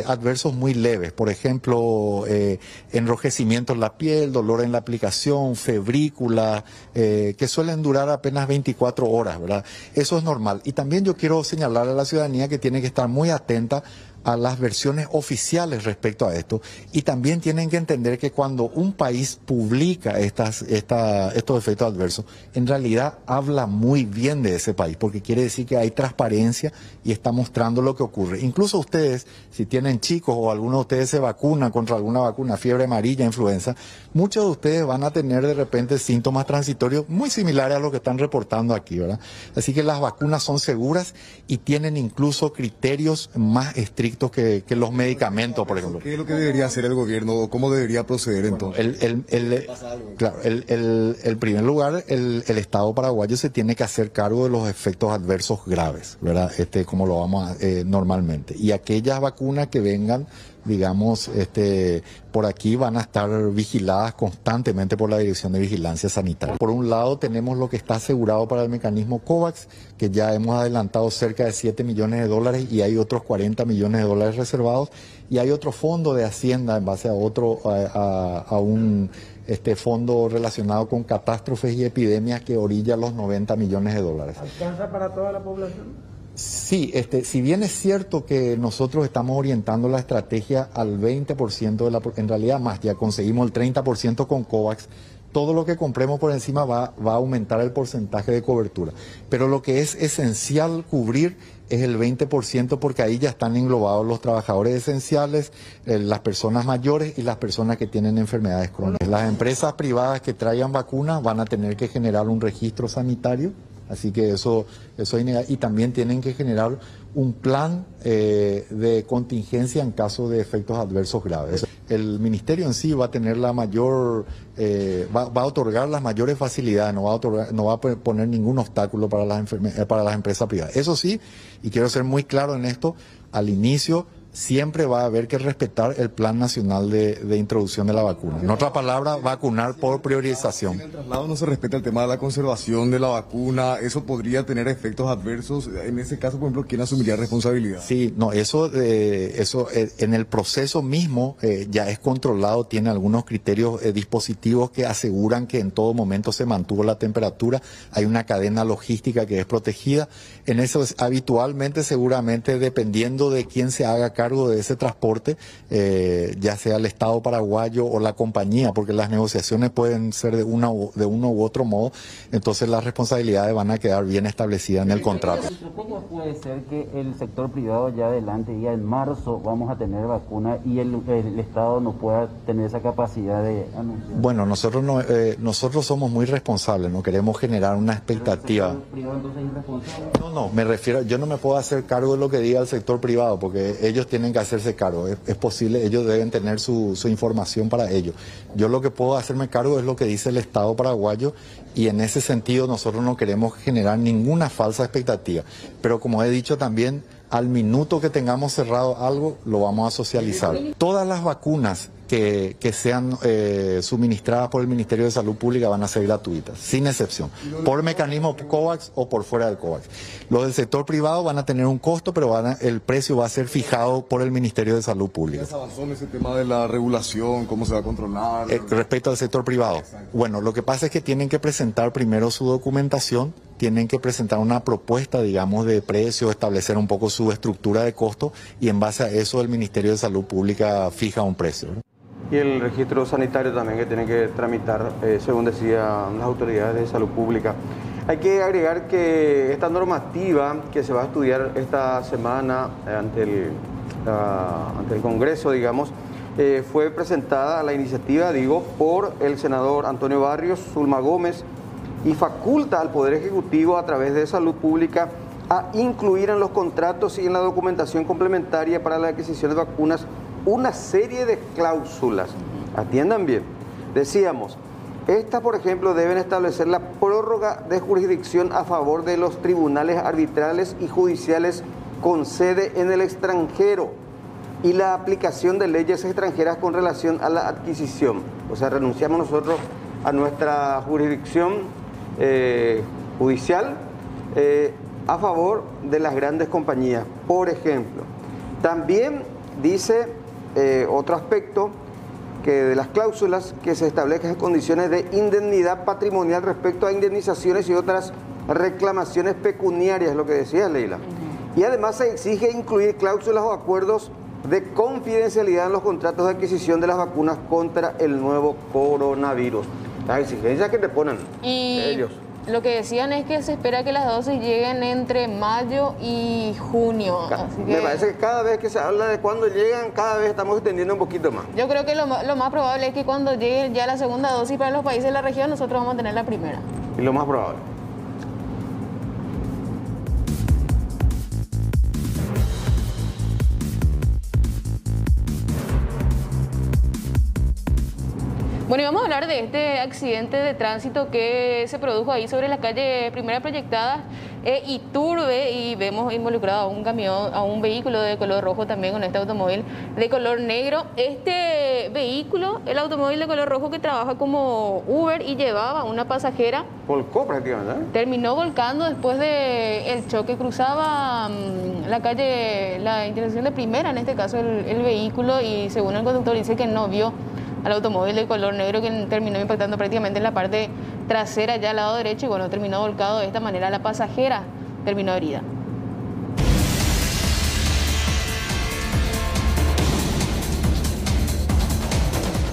adversos muy leves, por ejemplo, enrojecimiento en la piel, dolor en la aplicación, febrícula, que suelen durar apenas 24 horas, ¿verdad? Eso es normal. Y también yo quiero señalar a la ciudadanía que tiene que estar muy atenta a las versiones oficiales respecto a esto y también tienen que entender que cuando un país publica estos efectos adversos, en realidad habla muy bien de ese país porque quiere decir que hay transparencia y está mostrando lo que ocurre. Incluso ustedes, si tienen chicos o alguno de ustedes se vacuna contra alguna vacuna, fiebre amarilla, influenza, muchos de ustedes van a tener de repente síntomas transitorios muy similares a lo que están reportando aquí, ¿verdad? Así que las vacunas son seguras y tienen incluso criterios más estrictos estrictos que los medicamentos, por ejemplo. ¿Qué es lo que debería hacer el gobierno? ¿Cómo debería proceder entonces? En primer lugar, el Estado paraguayo se tiene que hacer cargo de los efectos adversos graves, ¿verdad? Como lo vamos a, normalmente. Y aquellas vacunas que vengan, digamos, por aquí van a estar vigiladas constantemente por la Dirección de Vigilancia Sanitaria. Por un lado tenemos lo que está asegurado para el mecanismo COVAX, que ya hemos adelantado cerca de $7 millones y hay otros $40 millones reservados, y hay otro fondo de Hacienda en base a un fondo relacionado con catástrofes y epidemias que orilla los $90 millones. ¿Alcanza para toda la población? Sí, si bien es cierto que nosotros estamos orientando la estrategia al 20% en realidad más, ya conseguimos el 30% con COVAX, todo lo que compremos por encima va a aumentar el porcentaje de cobertura. Pero lo que es esencial cubrir es el 20%, porque ahí ya están englobados los trabajadores esenciales, las personas mayores y las personas que tienen enfermedades crónicas. Las empresas privadas que traigan vacunas van a tener que generar un registro sanitario. Así que eso es innegable. Y también tienen que generar un plan de contingencia en caso de efectos adversos graves. El ministerio en sí va a tener la mayor, va a otorgar las mayores facilidades, no va a poner ningún obstáculo para las empresas privadas. Eso sí, y quiero ser muy claro en esto, al inicio siempre va a haber que respetar el Plan Nacional de Introducción de la Vacuna. En otras palabras, vacunar por priorización. En el traslado no se respeta el tema de la conservación de la vacuna, eso podría tener efectos adversos. En ese caso, por ejemplo, ¿quién asumiría responsabilidad? Sí, no, eso en el proceso mismo ya es controlado, tiene algunos criterios dispositivos que aseguran que en todo momento se mantuvo la temperatura, hay una cadena logística que es protegida. En eso habitualmente, seguramente, dependiendo de quién se haga cargo de ese transporte, ya sea el Estado paraguayo o la compañía, porque las negociaciones pueden ser de uno u otro modo, entonces las responsabilidades van a quedar bien establecidas en el contrato. ¿Cómo puede ser que el sector privado ya adelante, ya en marzo vamos a tener vacuna y el Estado no pueda tener esa capacidad de anunciar? Bueno, nosotros somos muy responsables, no queremos generar una expectativa. ¿El sector privado entonces es irresponsable? No, me refiero, yo no me puedo hacer cargo de lo que diga el sector privado, porque ellos tienen que hacerse cargo, es posible, ellos deben tener su información para ello. Yo lo que puedo hacerme cargo es lo que dice el Estado paraguayo, y en ese sentido nosotros no queremos generar ninguna falsa expectativa. Pero como he dicho también, al minuto que tengamos cerrado algo, lo vamos a socializar. Todas las vacunas que sean suministradas por el Ministerio de Salud Pública van a ser gratuitas, sin excepción, por mecanismo COVAX o por fuera del COVAX. Los del sector privado van a tener un costo, pero el precio va a ser fijado por el Ministerio de Salud Pública. ¿Ya se avanzó en ese tema de la regulación? ¿Cómo se va a controlar? Respecto al sector privado. Exacto. Bueno, lo que pasa es que tienen que presentar primero su documentación, tienen que presentar una propuesta, digamos, de precio, establecer un poco su estructura de costo, y en base a eso el Ministerio de Salud Pública fija un precio. Y el registro sanitario también que tiene que tramitar, según decían las autoridades de salud pública. Hay que agregar que esta normativa que se va a estudiar esta semana ante el Congreso, digamos, fue presentada a la iniciativa, por el senador Antonio Barrios, Zulma Gómez, y faculta al Poder Ejecutivo a través de Salud Pública a incluir en los contratos y en la documentación complementaria para la adquisición de vacunas una serie de cláusulas. Atiendan bien. Decíamos, estas, por ejemplo, deben establecer la prórroga de jurisdicción a favor de los tribunales arbitrales y judiciales con sede en el extranjero y la aplicación de leyes extranjeras con relación a la adquisición. O sea, renunciamos nosotros a nuestra jurisdicción judicial a favor de las grandes compañías, por ejemplo. También dice otro aspecto, que de las cláusulas que se establezcan condiciones de indemnidad patrimonial respecto a indemnizaciones y otras reclamaciones pecuniarias, lo que decía Leila. Y además se exige incluir cláusulas o acuerdos de confidencialidad en los contratos de adquisición de las vacunas contra el nuevo coronavirus. Las exigencias que te ponen ellos. Lo que decían es que se espera que las dosis lleguen entre mayo y junio. Me parece que cada vez que se habla de cuándo llegan, cada vez estamos extendiendo un poquito más. Yo creo que lo más probable es que cuando llegue ya la segunda dosis para los países de la región, nosotros vamos a tener la primera. Y lo más probable. Bueno, y vamos a hablar de este accidente de tránsito que se produjo ahí sobre la calle Primera Proyectada Iturbe, y vemos involucrado a un camión, a un vehículo de color rojo también con este automóvil de color negro. Este vehículo, el automóvil de color rojo que trabaja como Uber y llevaba a una pasajera, volcó prácticamente, ¿eh? Terminó volcando después del choque. Cruzaba la calle, la intersección de Primera, en este caso el vehículo, y según el conductor dice que no vio al automóvil de color negro, que terminó impactando prácticamente en la parte trasera, ya al lado derecho, y bueno, terminó volcado de esta manera. La pasajera terminó herida.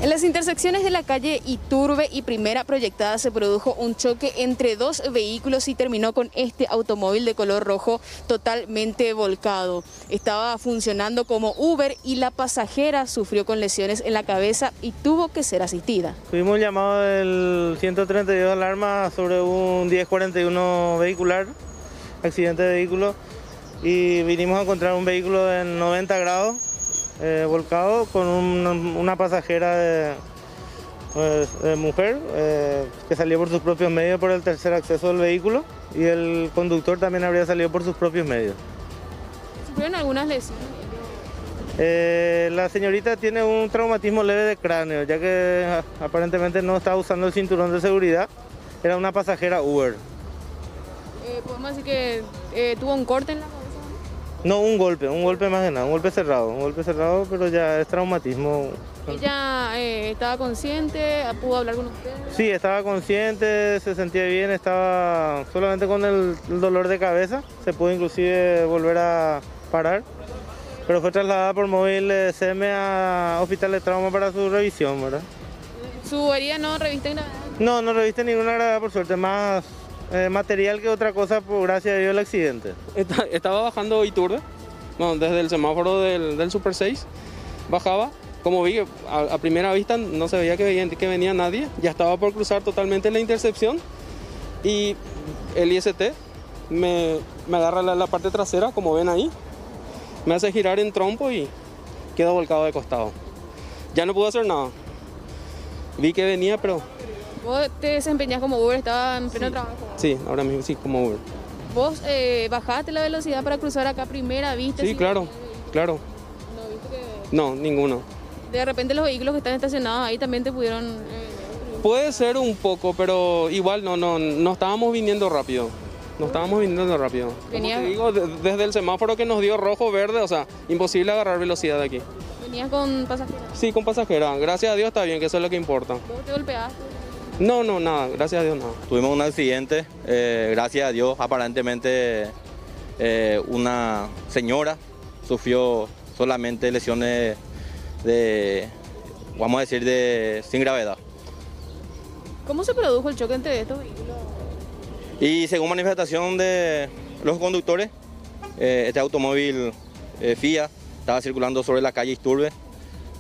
En las intersecciones de la calle Iturbe y Primera Proyectada se produjo un choque entre dos vehículos y terminó con este automóvil de color rojo totalmente volcado. Estaba funcionando como Uber y la pasajera sufrió con lesiones en la cabeza y tuvo que ser asistida. Tuvimos llamado del 132 de alarma sobre un 1041 vehicular, accidente de vehículo, y vinimos a encontrar un vehículo en 90 grados. Volcado con una pasajera de mujer que salió por sus propios medios por el tercer acceso del vehículo, y el conductor también habría salido por sus propios medios. ¿Sufrieron algunas lesiones? La señorita tiene un traumatismo leve de cráneo, ya que aparentemente no estaba usando el cinturón de seguridad. Era una pasajera Uber. ¿Podemos decir que tuvo un corte en la cabeza? No, un golpe más que nada, un golpe cerrado, pero ya es traumatismo. ¿Ella estaba consciente? ¿Pudo hablar con usted? Sí, estaba consciente, se sentía bien, estaba solamente con el dolor de cabeza. Se pudo inclusive volver a parar, pero fue trasladada por móvil CM a Hospital de Trauma para su revisión, ¿verdad? ¿Su herida no reviste gravedad? No, no reviste ninguna gravedad, por suerte, más material que otra cosa, por gracias a Dios, el accidente. Estaba bajando Iturbe, bueno, desde el semáforo del Super 6, bajaba. Como vi, a primera vista no se veía que venía nadie, ya estaba por cruzar totalmente la intersección, y el IST me agarra la parte trasera, como ven ahí, me hace girar en trompo y quedo volcado de costado. Ya no pude hacer nada. Vi que venía, pero... ¿Vos te desempeñás como Uber? ¿Estaba en pleno trabajo? Sí, ahora mismo sí, como Uber. ¿Vos bajaste la velocidad para cruzar acá a primera vista? Sí, claro. ¿No viste que...? No, ninguno. De repente los vehículos que están estacionados ahí también te pudieron... Puede ser un poco, pero igual no estábamos viniendo rápido. Venía... Como te digo, desde el semáforo que nos dio rojo, verde, o sea, imposible agarrar velocidad de aquí. ¿Venías con pasajera? Sí, con pasajera. Gracias a Dios está bien, que eso es lo que importa. ¿Vos te golpeaste? No, nada, gracias a Dios nada. Tuvimos un accidente, gracias a Dios, aparentemente una señora sufrió solamente lesiones vamos a decir, sin gravedad. ¿Cómo se produjo el choque entre estos vehículos? Y según manifestación de los conductores, este automóvil FIA estaba circulando sobre la calle Iturbe,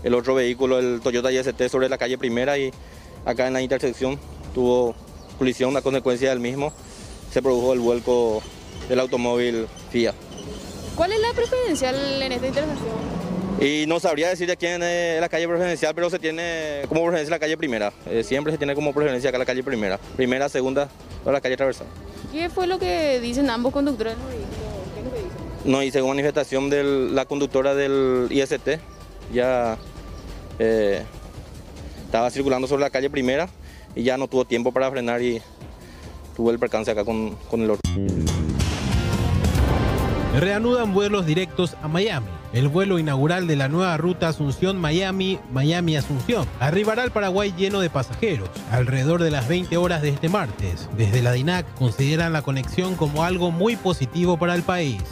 el otro vehículo, el Toyota IST, sobre la calle Primera, y acá en la intersección tuvo colisión, a consecuencia del mismo se produjo el vuelco del automóvil FIA. ¿Cuál es la preferencial en esta intersección? Y no sabría decir de quién es la calle preferencial, pero se tiene como preferencia la calle Primera. Siempre se tiene como preferencia acá la calle Primera. Primera, segunda, o la calle transversal. ¿Qué fue lo que dicen ambos conductores del vehículo? ¿Qué es lo que dicen? No, y según manifestación de la conductora del IST, ya estaba circulando sobre la calle Primera y ya no tuvo tiempo para frenar y tuvo el percance acá con el otro. Reanudan vuelos directos a Miami. El vuelo inaugural de la nueva ruta Asunción-Miami, Miami-Asunción, arribará al Paraguay lleno de pasajeros, alrededor de las 20 horas de este martes. Desde la DINAC consideran la conexión como algo muy positivo para el país.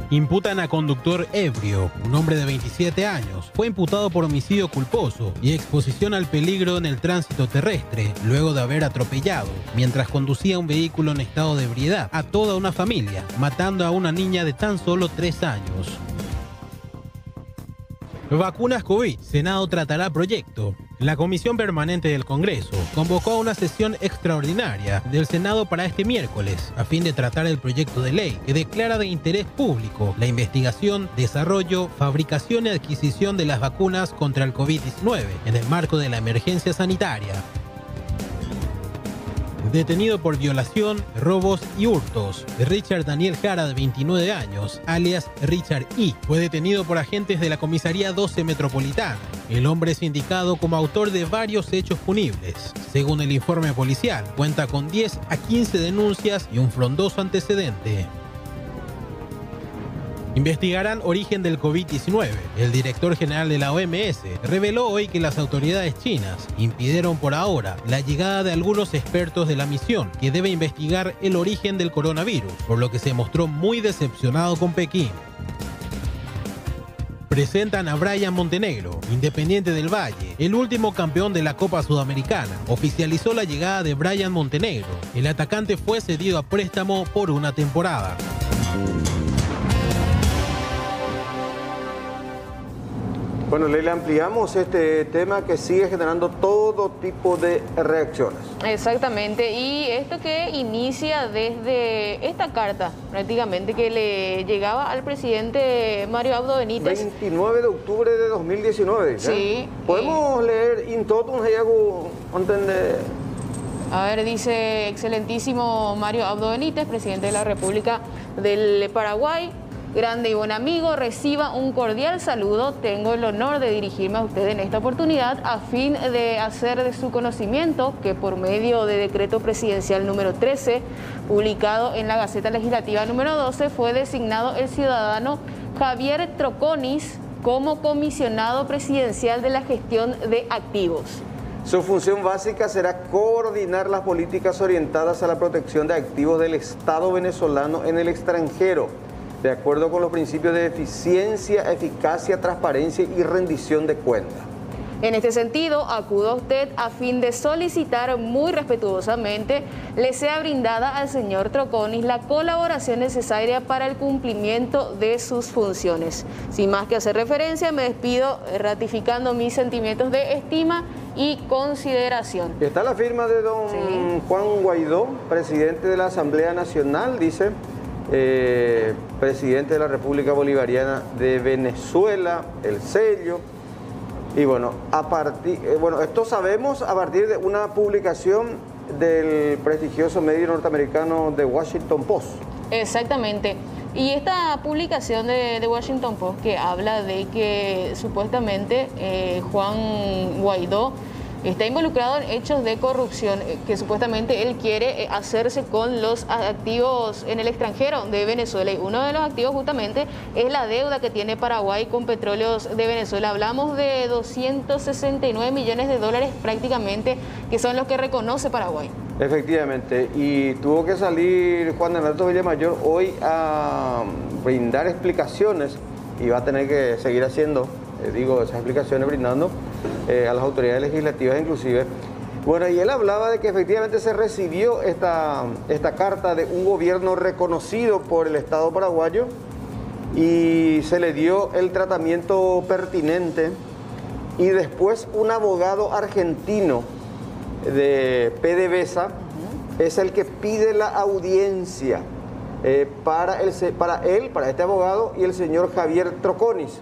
Imputan a conductor ebrio. Un hombre de 27 años fue imputado por homicidio culposo y exposición al peligro en el tránsito terrestre, luego de haber atropellado, mientras conducía un vehículo en estado de ebriedad, a toda una familia, matando a una niña de tan solo 3 años. Vacunas COVID. Senado tratará proyecto. La Comisión Permanente del Congreso convocó a una sesión extraordinaria del Senado para este miércoles a fin de tratar el proyecto de ley que declara de interés público la investigación, desarrollo, fabricación y adquisición de las vacunas contra el COVID-19 en el marco de la emergencia sanitaria. Detenido por violación, robos y hurtos, Richard Daniel Jara, de 29 años, alias Richard I., fue detenido por agentes de la Comisaría 12 Metropolitana. El hombre es indicado como autor de varios hechos punibles. Según el informe policial, cuenta con 10 a 15 denuncias y un frondoso antecedente. Investigarán origen del COVID-19. El director general de la OMS reveló hoy que las autoridades chinas impidieron por ahora la llegada de algunos expertos de la misión que debe investigar el origen del coronavirus, por lo que se mostró muy decepcionado con Pekín. Presentan a Brian Montenegro, Independiente del Valle, el último campeón de la Copa Sudamericana. Oficializó la llegada de Brian Montenegro. El atacante fue cedido a préstamo por una temporada. Bueno, Leila, ampliamos este tema que sigue generando todo tipo de reacciones. Exactamente, y esto que inicia desde esta carta, prácticamente, que le llegaba al presidente Mario Abdo Benítez. 29 de octubre de 2019, ¿eh? Sí. ¿Podemos leer in totum hay algo entender? A ver, dice: excelentísimo Mario Abdo Benítez, presidente de la República del Paraguay. Grande y buen amigo, reciba un cordial saludo. Tengo el honor de dirigirme a usted en esta oportunidad a fin de hacer de su conocimiento que por medio de decreto presidencial número 13, publicado en la Gaceta Legislativa número 12, fue designado el ciudadano Javier Troconis como comisionado presidencial de la gestión de activos. Su función básica será coordinar las políticas orientadas a la protección de activos del Estado venezolano en el extranjero, de acuerdo con los principios de eficiencia, eficacia, transparencia y rendición de cuenta. En este sentido, acudo a usted a fin de solicitar muy respetuosamente le sea brindada al señor Troconis la colaboración necesaria para el cumplimiento de sus funciones. Sin más que hacer referencia, me despido ratificando mis sentimientos de estima y consideración. Está la firma de don Juan Guaidó, presidente de la Asamblea Nacional, dice... presidente de la República Bolivariana de Venezuela, el sello. Y bueno, esto sabemos a partir de una publicación del prestigioso medio norteamericano The Washington Post. Exactamente. Y esta publicación de Washington Post, que habla de que supuestamente Juan Guaidó está involucrado en hechos de corrupción, que supuestamente él quiere hacerse con los activos en el extranjero de Venezuela. Y uno de los activos justamente es la deuda que tiene Paraguay con Petróleos de Venezuela. Hablamos de 269 millones de dólares prácticamente, que son los que reconoce Paraguay. Efectivamente, y tuvo que salir Juan Ernesto Villamayor hoy a brindar explicaciones, y va a tener que seguir haciendo esas explicaciones, brindando a las autoridades legislativas inclusive. Bueno, y él hablaba de que efectivamente se recibió esta carta de un gobierno reconocido por el Estado paraguayo y se le dio el tratamiento pertinente, y después un abogado argentino de PDVSA es el que pide la audiencia para este abogado y el señor Javier Troconis.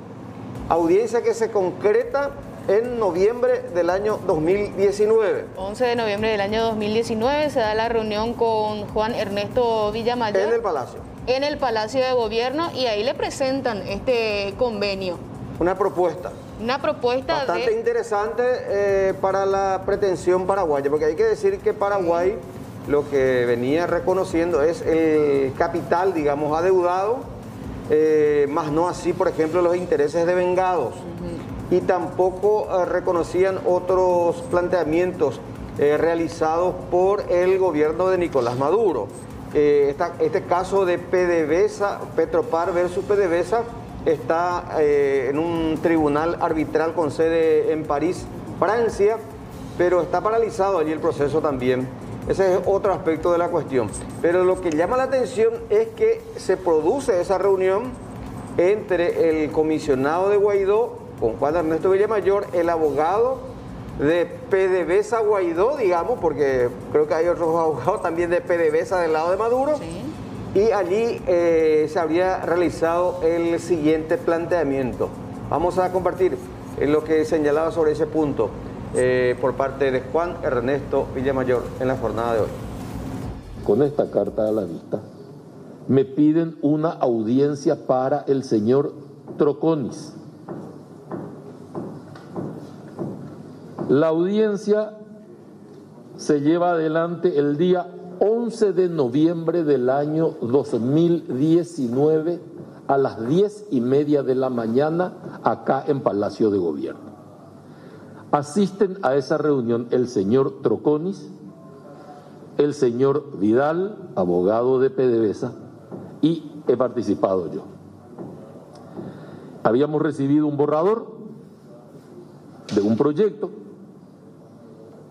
Audiencia que se concreta en noviembre del año 2019. 11 de noviembre del año 2019 se da la reunión con Juan Ernesto Villamayor. En el Palacio. En el Palacio de Gobierno, y ahí le presentan este convenio. Una propuesta. Una propuesta bastante interesante para la pretensión paraguaya, porque hay que decir que Paraguay lo que venía reconociendo es el capital, digamos, adeudado, más no así, por ejemplo, los intereses devengados. Y tampoco reconocían otros planteamientos realizados por el gobierno de Nicolás Maduro. Este caso de PDVSA, Petropar versus PDVSA, está en un tribunal arbitral con sede en París, Francia, pero está paralizado allí el proceso también. Ese es otro aspecto de la cuestión. Pero lo que llama la atención es que se produce esa reunión entre el comisionado de Guaidó con Juan Ernesto Villamayor, el abogado de PDVSA Guaidó, digamos, porque creo que hay otros abogados también de PDVSA del lado de Maduro. Sí. Y allí se habría realizado el siguiente planteamiento. Vamos a compartir lo que señalaba sobre ese punto por parte de Juan Ernesto Villamayor en la jornada de hoy. Con esta carta a la vista, me piden una audiencia para el señor Troconis. La audiencia se lleva adelante el día 11 de noviembre del año 2019 a las 10:30 de la mañana acá en Palacio de Gobierno. Asisten a esa reunión el señor Troconis, el señor Vidal, abogado de PDVSA, y he participado yo. Habíamos recibido un borrador de un proyecto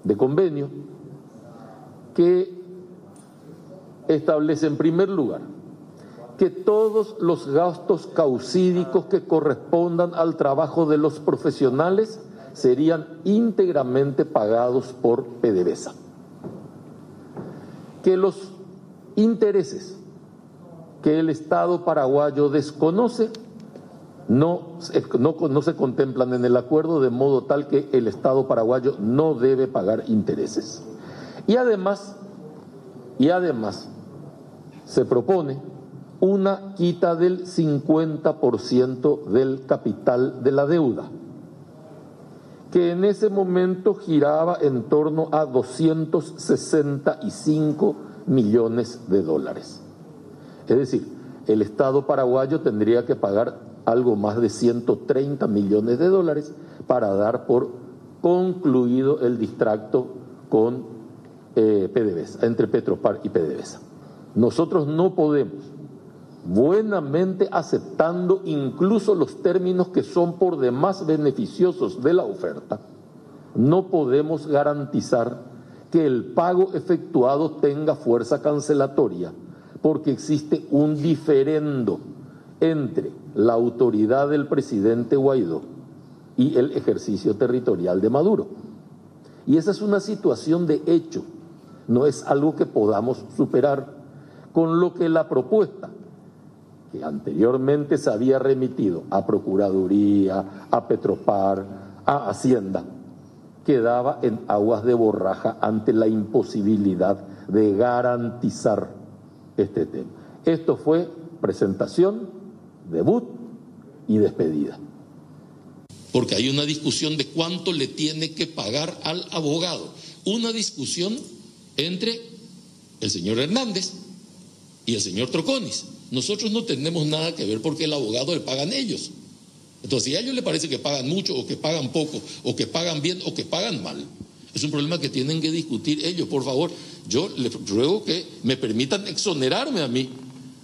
de convenio que establece en primer lugar que todos los gastos causídicos que correspondan al trabajo de los profesionales serían íntegramente pagados por PDVSA. Que los intereses que el Estado paraguayo desconoce no se contemplan en el acuerdo, de modo tal que el Estado paraguayo no debe pagar intereses. Y además se propone una quita del 50% del capital de la deuda, que en ese momento giraba en torno a 265 millones de dólares. Es decir, el Estado paraguayo tendría que pagar algo más de 130 millones de dólares para dar por concluido el distracto con PDVSA, entre Petropar y PDVSA. Nosotros no podemos, buenamente aceptando incluso los términos que son por demás beneficiosos de la oferta, no podemos garantizar que el pago efectuado tenga fuerza cancelatoria, porque existe un diferendo entre la autoridad del presidente Guaidó y el ejercicio territorial de Maduro. Y esa es una situación de hecho, no es algo que podamos superar, con lo que la propuesta que anteriormente se había remitido a Procuraduría, a Petropar, a Hacienda, quedaba en aguas de borraja ante la imposibilidad de garantizar este tema. Esto fue presentación, debut y despedida. Porque hay una discusión de cuánto le tiene que pagar al abogado. Una discusión entre el señor Hernández y el señor Troconis. Nosotros no tenemos nada que ver porque el abogado le pagan ellos. Entonces, si a ellos les parece que pagan mucho o que pagan poco o que pagan bien o que pagan mal, es un problema que tienen que discutir ellos. Por favor, yo les ruego que me permitan exonerarme a mí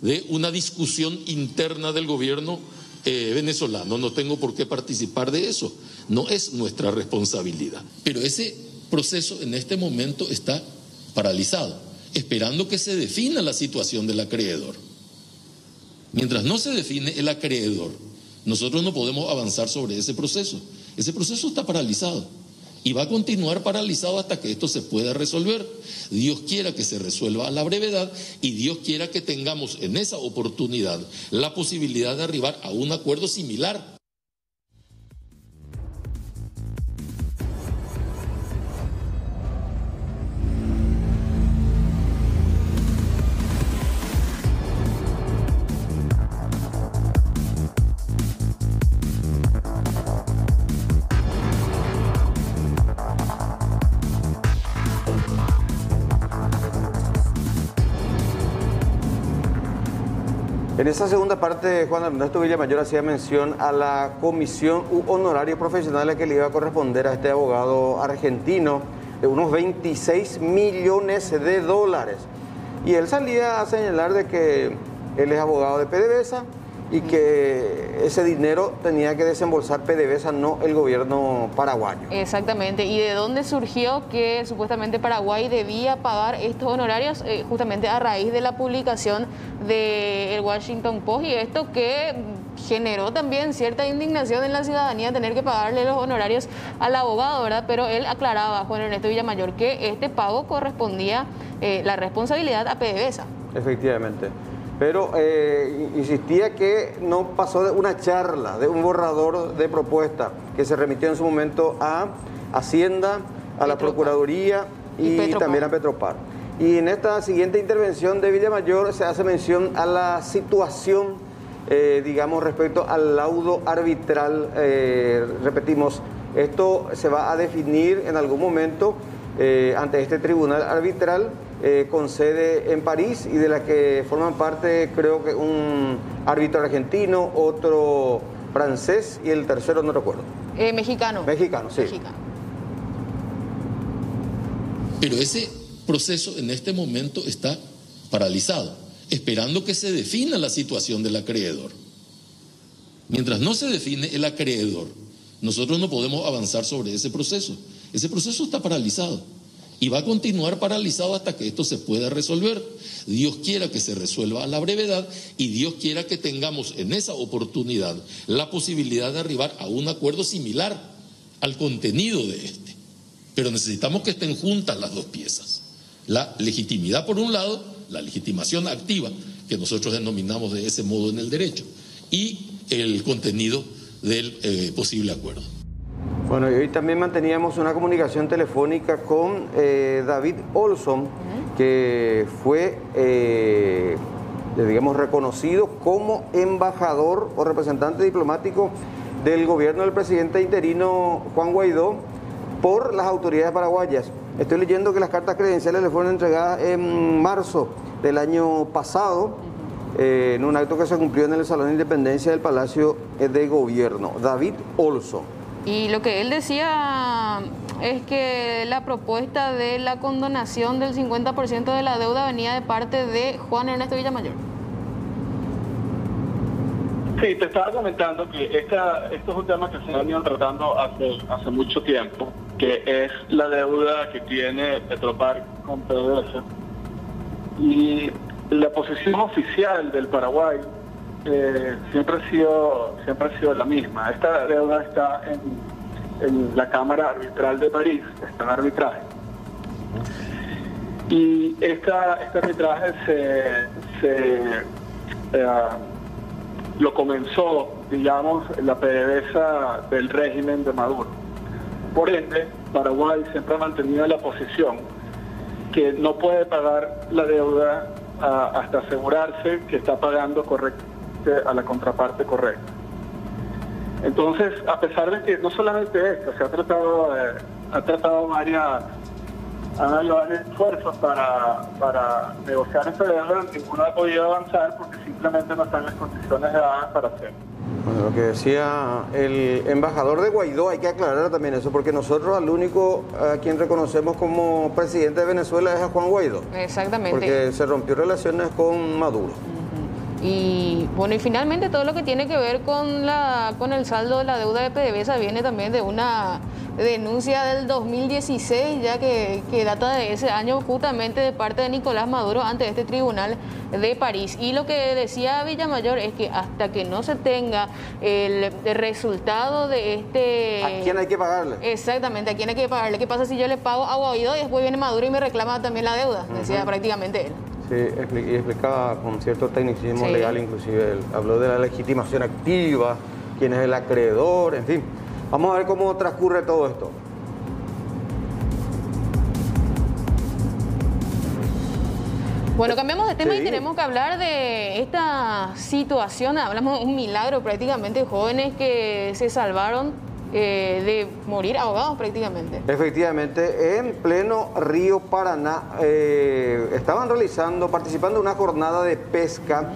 de una discusión interna del gobierno venezolano. No tengo por qué participar de eso. No es nuestra responsabilidad. Pero ese proceso en este momento está paralizado, esperando que se defina la situación del acreedor. Mientras no se define el acreedor, nosotros no podemos avanzar sobre ese proceso. Ese proceso está paralizado y va a continuar paralizado hasta que esto se pueda resolver. Dios quiera que se resuelva a la brevedad y Dios quiera que tengamos en esa oportunidad la posibilidad de arribar a un acuerdo similar. En esa segunda parte, Juan Ernesto Villamayor hacía mención a la comisión u honorario profesional que le iba a corresponder a este abogado argentino de unos 26 millones de dólares. Y él salía a señalar de que él es abogado de PDVSA y que ese dinero tenía que desembolsar PDVSA, no el gobierno paraguayo. Exactamente. ¿Y de dónde surgió que supuestamente Paraguay debía pagar estos honorarios? Justamente a raíz de la publicación del Washington Post, y esto que generó también cierta indignación en la ciudadanía tener que pagarle los honorarios al abogado, ¿verdad? Pero él aclaraba, Juan Ernesto Villamayor, que este pago correspondía la responsabilidad a PDVSA. Efectivamente. Pero insistía que no pasó de una charla, de un borrador de propuesta que se remitió en su momento a Hacienda, a la Procuraduría y también a Petropar. Y en esta siguiente intervención de Villamayor se hace mención a la situación, digamos, respecto al laudo arbitral. Repetimos, esto se va a definir en algún momento ante este tribunal arbitral con sede en París y de la que forman parte, creo que un árbitro argentino, otro francés y el tercero no recuerdo. Mexicano. Mexicano, sí. Mexicano. Pero ese proceso en este momento está paralizado, esperando que se defina la situación del acreedor. Mientras no se define el acreedor, nosotros no podemos avanzar sobre ese proceso. Ese proceso está paralizado y va a continuar paralizado hasta que esto se pueda resolver. Dios quiera que se resuelva a la brevedad y Dios quiera que tengamos en esa oportunidad la posibilidad de arribar a un acuerdo similar al contenido de este. Pero necesitamos que estén juntas las dos piezas. La legitimidad por un lado, la legitimación activa, que nosotros denominamos de ese modo en el derecho, y el contenido del posible acuerdo. Bueno, y hoy también manteníamos una comunicación telefónica con David Olson, que fue, digamos, reconocido como embajador o representante diplomático del gobierno del presidente interino Juan Guaidó por las autoridades paraguayas. Estoy leyendo que las cartas credenciales le fueron entregadas en marzo del año pasado, en un acto que se cumplió en el Salón de Independencia del Palacio de Gobierno. David Olson. Y lo que él decía es que la propuesta de la condonación del 50% de la deuda venía de parte de Juan Ernesto Villamayor. Sí, te estaba comentando que esto es un tema que se ha venido tratando hace mucho tiempo, que es la deuda que tiene Petropar con PDVSA. Y la posición oficial del Paraguay siempre ha sido la misma. Esta deuda está en la Cámara Arbitral de París, está en arbitraje. Y este arbitraje lo comenzó, digamos, la PDVSA del régimen de Maduro. Por ende, Paraguay siempre ha mantenido la posición que no puede pagar la deuda hasta asegurarse que está pagando correctamente a la contraparte correcta. Entonces, a pesar de que no solamente esto, se ha tratado varios esfuerzos para negociar esta deuda, ninguno ha podido avanzar porque simplemente no están las condiciones dadas para hacerlo. Bueno, lo que decía el embajador de Guaidó, hay que aclarar también eso, porque nosotros al único a quien reconocemos como presidente de Venezuela es a Juan Guaidó. Exactamente. Porque se rompió relaciones con Maduro. Y bueno, y finalmente todo lo que tiene que ver con el saldo de la deuda de PDVSA viene también de una denuncia del 2016, ya que data de ese año, justamente de parte de Nicolás Maduro ante este tribunal de París. Y lo que decía Villamayor es que hasta que no se tenga el resultado de este... ¿A quién hay que pagarle? Exactamente, ¿a quién hay que pagarle? ¿Qué pasa si yo le pago a Guaidó y después viene Maduro y me reclama también la deuda? Decía prácticamente él. Sí, y explicaba con cierto tecnicismo legal, inclusive él habló de la legitimación activa, quién es el acreedor, en fin. Vamos a ver cómo transcurre todo esto. Bueno, cambiamos de tema y tenemos que hablar de esta situación. Hablamos de un milagro prácticamente, jóvenes que se salvaron de morir ahogados prácticamente. Efectivamente, en pleno río Paraná estaban participando en una jornada de pesca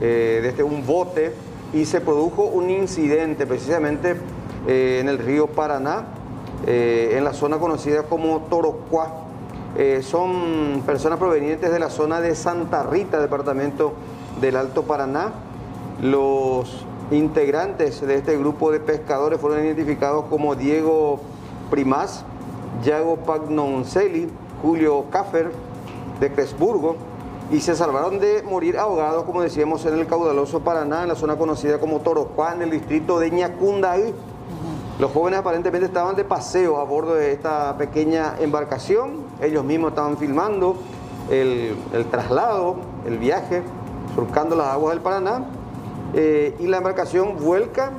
desde un bote y se produjo un incidente precisamente en el río Paraná, en la zona conocida como Torocuá. Son personas provenientes de la zona de Santa Rita, departamento del Alto Paraná. Los integrantes de este grupo de pescadores fueron identificados como Diego Primás, Yago Pagnoncelli, Julio Caffer de Cresburgo y se salvaron de morir ahogados, como decíamos, en el caudaloso Paraná, en la zona conocida como Torocuá, en el distrito de Ñacundaí. Los jóvenes aparentemente estaban de paseo a bordo de esta pequeña embarcación. Ellos mismos estaban filmando el traslado, el viaje, surcando las aguas del Paraná. Y la embarcación vuelca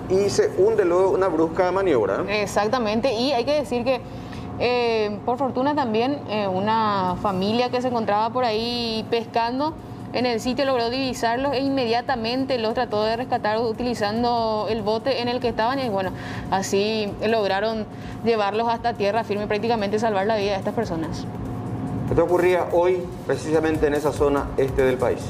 y se hunde luego una brusca maniobra. Exactamente, y hay que decir que por fortuna también una familia que se encontraba por ahí pescando en el sitio logró divisarlos e inmediatamente los trató de rescatar utilizando el bote en el que estaban y bueno, así lograron llevarlos hasta tierra firme y prácticamente salvar la vida de estas personas. Esto ocurría hoy precisamente en esa zona este del país.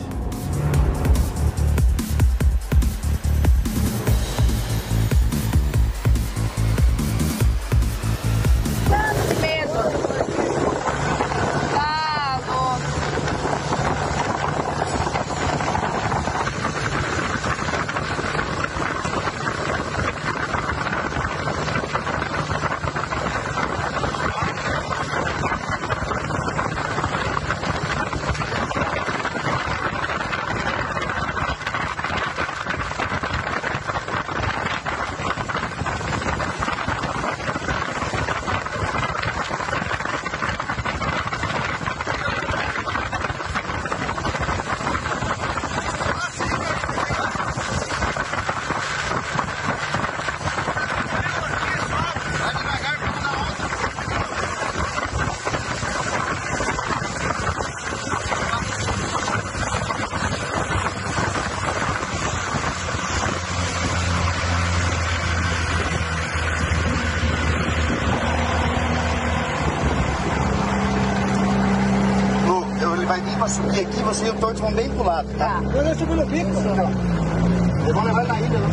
Subir aqui, você e o Torto vão bem pro lado, tá? Eu não subo no pico, eles vão levar na ilha, né?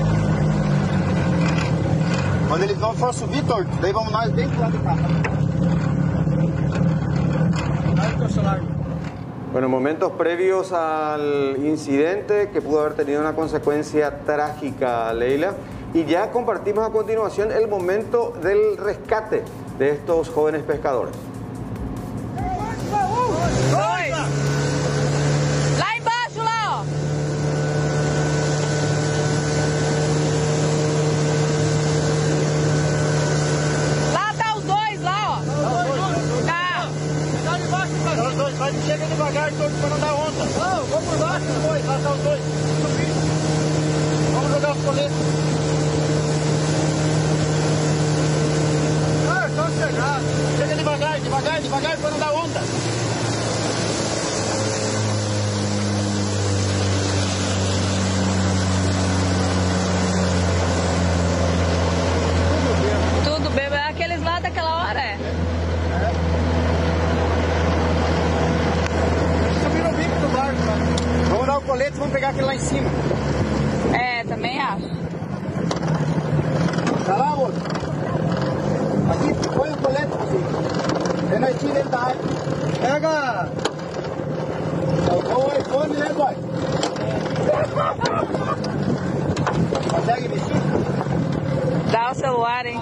Quando eles não for subir, Torto, daí vamos nós bem pro lado do carro. Bueno, momentos previos al incidente que pudo haber tenido una consecuencia trágica, Leila, y ya compartimos a continuación el momento del rescate de estos jóvenes pescadores. Chega devagar, Torto, para não dar onda. Não, vamos por baixo depois, lá tá os dois. Vamos jogar os coletes. Ah, estão chegados. Chega devagar, devagar, devagar, para não dar onda. Tudo bem, é aqueles lá daquela hora, é? Vamos dar o colete, vamos pegar aquele lá em cima. É, também acho. Tá lá, outro. Aqui, põe o colete aqui. É na tira dentro da área. Pega o iPhone, né, boy? Consegue mexer? Dá o celular, hein?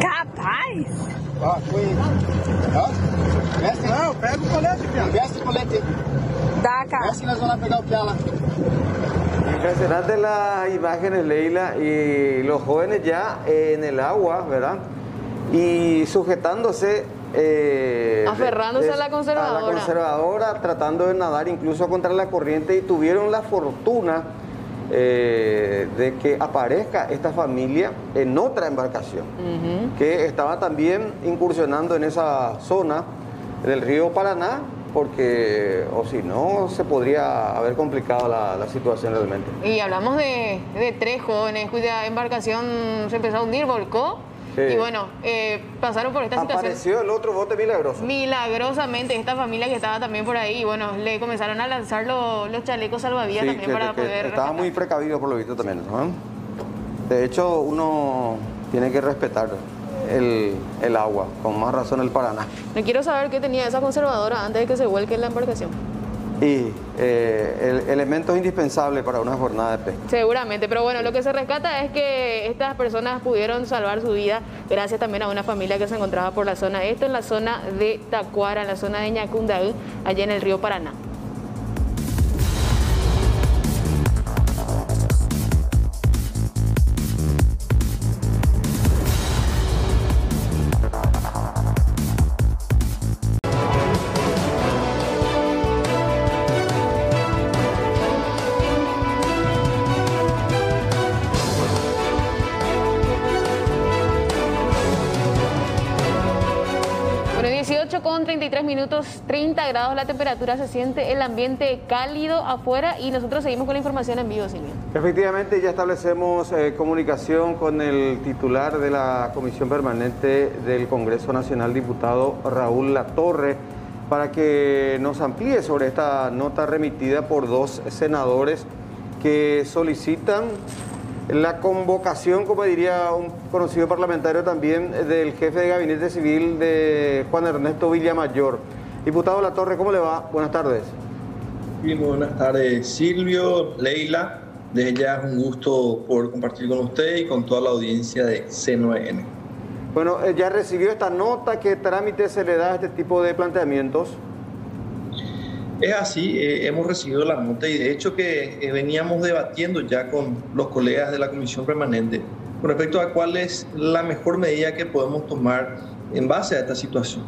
Capaz? Ó, foi. Ó, veste. Não, pega o colete, Pia. Veste o colete aí. Dá, cara. Veste que nós vamos lá pegar o Pia lá. Impresionante las imágenes, Leila, y los jóvenes ya en el agua, ¿verdad? Y sujetándose... aferrándose a la conservadora. A la conservadora, tratando de nadar incluso contra la corriente y tuvieron la fortuna de que aparezca esta familia en otra embarcación que estaba también incursionando en esa zona del río Paraná, porque o si no se podría haber complicado la situación realmente. Y hablamos de 3 jóvenes cuya embarcación se empezó a hundir, volcó. Sí. Y bueno, pasaron por esta situación. Apareció el otro bote milagroso. Milagrosamente, esta familia que estaba también por ahí, bueno, le comenzaron a lanzar los chalecos salvavidas también para poder estaba rescatar. muy precavido por lo visto también, ¿no? De hecho, uno tiene que respetar el agua, con más razón el Paraná. Me quiero saber qué tenía esa conservadora antes de que se vuelque en la embarcación. Y elementos indispensables para una jornada de pesca. Seguramente, pero bueno, lo que se rescata es que estas personas pudieron salvar su vida gracias también a una familia que se encontraba por la zona. Esto en la zona de Tacuara, en la zona de Ñacundaú, allá en el río Paraná. Con 33 minutos, 30 grados la temperatura, se siente el ambiente cálido afuera y nosotros seguimos con la información en vivo, Silvia. Efectivamente, ya establecemos comunicación con el titular de la Comisión Permanente del Congreso Nacional, diputado Raúl Latorre, para que nos amplíe sobre esta nota remitida por dos senadores que solicitan la convocación, como diría un conocido parlamentario también, del jefe de gabinete civil de Juan Ernesto Villamayor. Diputado Latorre, ¿cómo le va? Buenas tardes. Muy buenas tardes, Silvio, Leila. Desde ya es un gusto poder compartir con usted y con toda la audiencia de C9N. Bueno, ¿ya recibió esta nota? ¿Qué trámite se le da a este tipo de planteamientos? Es así, hemos recibido la nota y de hecho que veníamos debatiendo ya con los colegas de la Comisión Permanente con respecto a cuál es la mejor medida que podemos tomar en base a esta situación.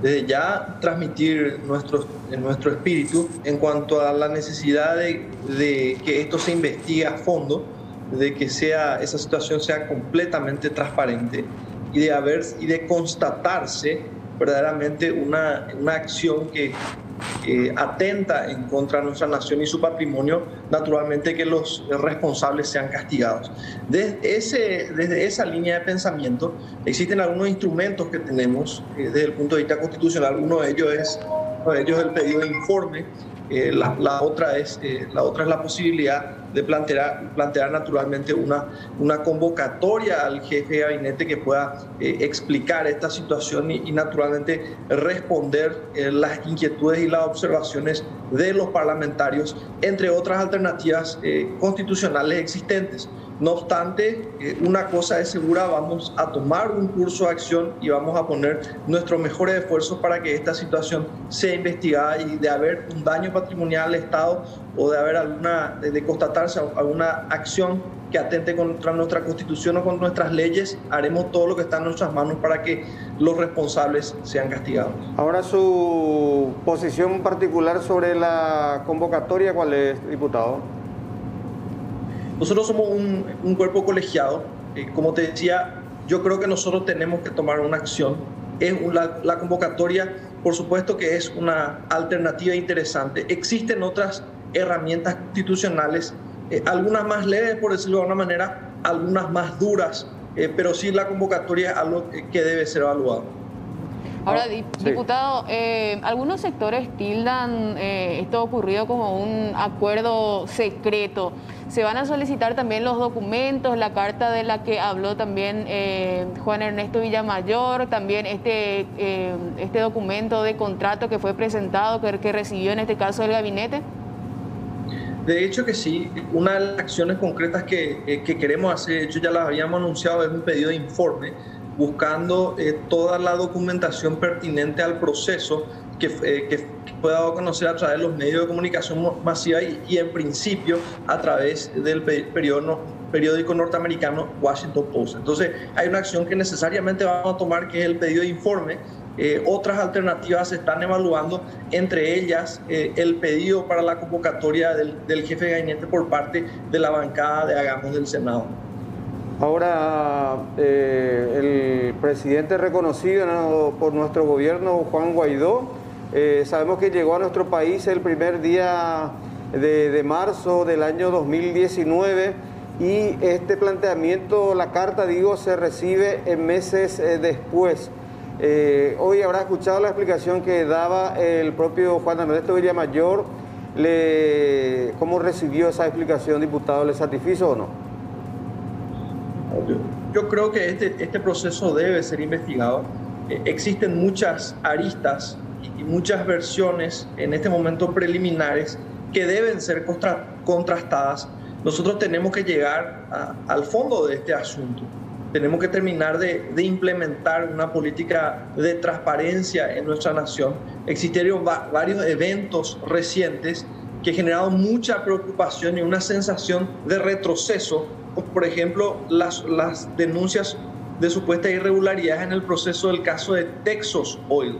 Desde ya transmitir nuestro espíritu en cuanto a la necesidad de que esto se investigue a fondo, de que esa situación sea completamente transparente y de constatarse verdaderamente una acción que atenta en contra de nuestra nación y su patrimonio, naturalmente que los responsables sean castigados. Desde esa línea de pensamiento existen algunos instrumentos que tenemos desde el punto de vista constitucional. Uno de ellos es el pedido de informe. La otra es la posibilidad de plantear naturalmente una convocatoria al jefe de gabinete que pueda explicar esta situación y naturalmente responder las inquietudes y las observaciones de los parlamentarios, entre otras alternativas constitucionales existentes. No obstante, una cosa es segura, vamos a tomar un curso de acción y vamos a poner nuestros mejores esfuerzos para que esta situación sea investigada y de haber un daño patrimonial al Estado o de constatarse alguna acción que atente contra nuestra Constitución o contra nuestras leyes, haremos todo lo que está en nuestras manos para que los responsables sean castigados. Ahora, su posición particular sobre la convocatoria, ¿cuál es, diputado? Nosotros somos un cuerpo colegiado. Como te decía, yo creo que nosotros tenemos que tomar una acción. La convocatoria, por supuesto que es una alternativa interesante. Existen otras herramientas constitucionales, algunas más leves, por decirlo de alguna manera, algunas más duras, pero sí la convocatoria es algo que debe ser evaluado. Ahora, diputado, algunos sectores tildan esto ocurrido como un acuerdo secreto. Se van a solicitar también los documentos, la carta de la que habló también Juan Ernesto Villamayor, también este documento de contrato que fue presentado, que recibió en este caso el gabinete. De hecho que sí, una de las acciones concretas que queremos hacer, de hecho ya las habíamos anunciado, es un pedido de informe buscando toda la documentación pertinente al proceso que pueda dado a conocer a través de los medios de comunicación masiva y en principio a través del periódico norteamericano Washington Post. Entonces hay una acción que necesariamente vamos a tomar, que es el pedido de informe. Otras alternativas se están evaluando, entre ellas el pedido para la convocatoria del jefe de gabinete por parte de la bancada de Hagamos del Senado. Ahora, el presidente reconocido por nuestro gobierno, Juan Guaidó, sabemos que llegó a nuestro país el primer día de marzo del año 2019 y este planteamiento, la carta, se recibe en meses después. Hoy habrá escuchado la explicación que daba el propio Juan Ernesto Villamayor. ¿Cómo recibió esa explicación, diputado? ¿Le satisfizo o no? Yo creo que este proceso debe ser investigado. Existen muchas aristas y muchas versiones en este momento preliminares que deben ser contrastadas. Nosotros tenemos que llegar al fondo de este asunto. Tenemos que terminar de implementar una política de transparencia en nuestra nación. Existieron varios eventos recientes que generaron mucha preocupación y una sensación de retroceso. Por ejemplo, las denuncias de supuestas irregularidades en el proceso del caso de Texas Oil.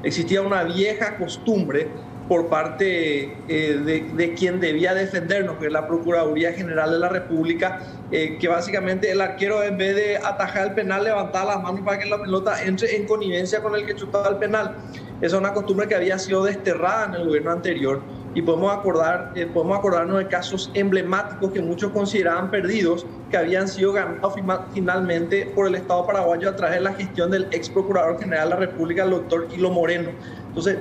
Existía una vieja costumbre por parte de quien debía defendernos, que es la Procuraduría General de la República, que básicamente el arquero, en vez de atajar el penal, levantaba las manos para que la pelota entre en connivencia con el que chutaba el penal. Esa es una costumbre que había sido desterrada en el gobierno anterior, y podemos acordarnos de casos emblemáticos que muchos consideraban perdidos, que habían sido ganados finalmente por el Estado paraguayo a través de la gestión del ex Procurador General de la República, el doctor Hilo Moreno. Entonces,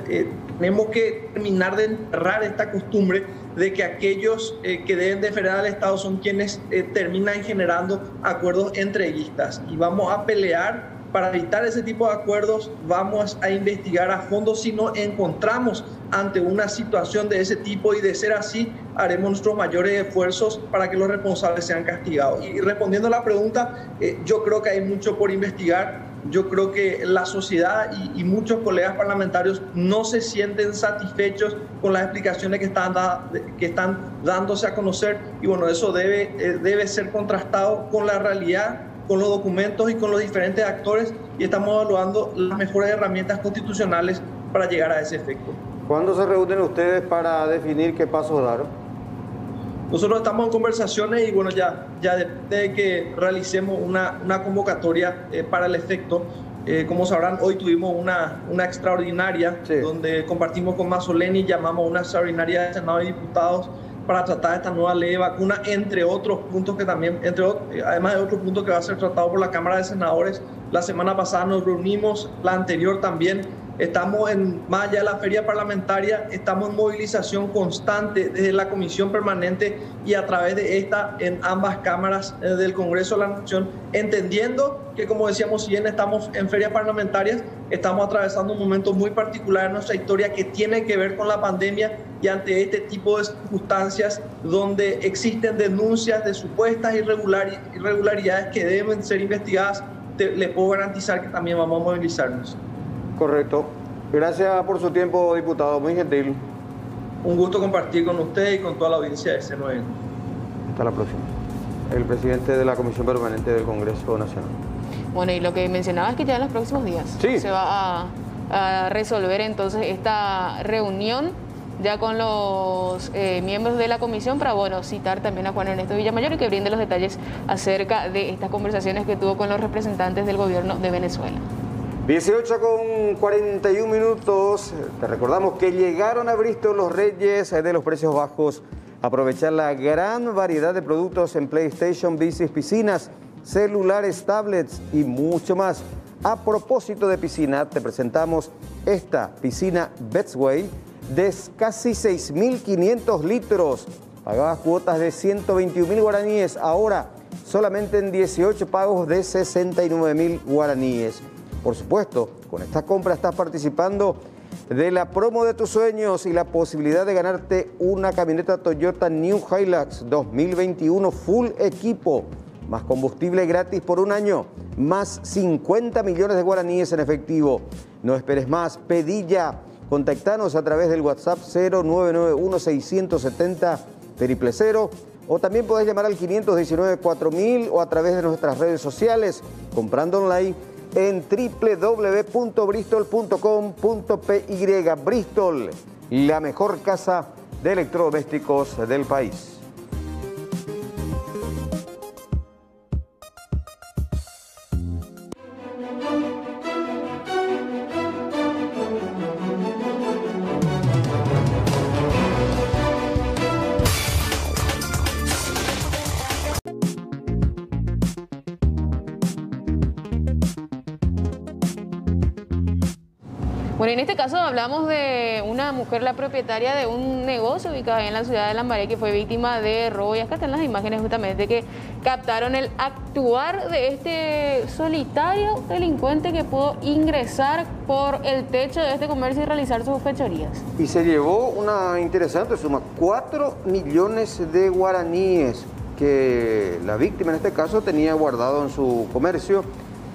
tenemos que terminar de enterrar esta costumbre de que aquellos que deben defender al Estado son quienes terminan generando acuerdos entreguistas. Y vamos a pelear para evitar ese tipo de acuerdos. Vamos a investigar a fondo si nos encontramos ante una situación de ese tipo, y de ser así, haremos nuestros mayores esfuerzos para que los responsables sean castigados. Y respondiendo a la pregunta, yo creo que hay mucho por investigar. Yo creo que la sociedad y muchos colegas parlamentarios no se sienten satisfechos con las explicaciones que están dándose a conocer, y bueno, eso debe ser contrastado con la realidad, con los documentos y con los diferentes actores, y estamos evaluando las mejores herramientas constitucionales para llegar a ese efecto. ¿Cuándo se reúnen ustedes para definir qué pasos dar? Nosotros estamos en conversaciones y bueno, ya de que realicemos una convocatoria para el efecto. Como sabrán, hoy tuvimos una extraordinaria, sí, donde compartimos con Mazzoleni, llamamos una extraordinaria de Senado y Diputados para tratar esta nueva ley de vacuna, entre otros puntos que también, además de otros puntos que va a ser tratado por la Cámara de Senadores. La semana pasada nos reunimos, la anterior también. Estamos más allá de la feria parlamentaria, estamos en movilización constante desde la Comisión Permanente y a través de esta en ambas cámaras del Congreso de la Nación, entendiendo que, como decíamos, si bien estamos en ferias parlamentarias, estamos atravesando un momento muy particular en nuestra historia que tiene que ver con la pandemia, y ante este tipo de circunstancias donde existen denuncias de supuestas irregularidades que deben ser investigadas, les puedo garantizar que también vamos a movilizarnos. Correcto. Gracias por su tiempo, diputado. Muy gentil. Un gusto compartir con usted y con toda la audiencia de C9. Hasta la próxima. El presidente de la Comisión Permanente del Congreso Nacional. Bueno, y lo que mencionaba es que ya en los próximos días se va a resolver entonces esta reunión ya con los miembros de la comisión, para citar también a Juan Ernesto Villamayor y que brinde los detalles acerca de estas conversaciones que tuvo con los representantes del gobierno de Venezuela. 18:41. Te recordamos que llegaron a Bristol los reyes de los precios bajos. Aprovechar la gran variedad de productos en PlayStation, bicis, piscinas, celulares, tablets y mucho más. A propósito de piscina, te presentamos esta piscina Betsway de casi 6.500 litros. Pagabas cuotas de 121.000 guaraníes, ahora solamente en 18 pagos de 69.000 guaraníes. Por supuesto, con esta compra estás participando de la promo de tus sueños y la posibilidad de ganarte una camioneta Toyota New Hilux 2021 full equipo, más combustible gratis por un año, más 50 millones de guaraníes en efectivo. No esperes más, pedí ya. Contactanos a través del WhatsApp 0991-670-000, o también podés llamar al 519-4000 o a través de nuestras redes sociales, comprando online en www.bristol.com.py. Bristol, la mejor casa de electrodomésticos del país. Bueno, en este caso hablamos de una mujer, la propietaria de un negocio ubicado en la ciudad de Lambaré, que fue víctima de robo. Y acá están las imágenes justamente que captaron el actuar de este solitario delincuente que pudo ingresar por el techo de este comercio y realizar sus fechorías. Y se llevó una interesante suma, 4 millones de guaraníes que la víctima en este caso tenía guardado en su comercio,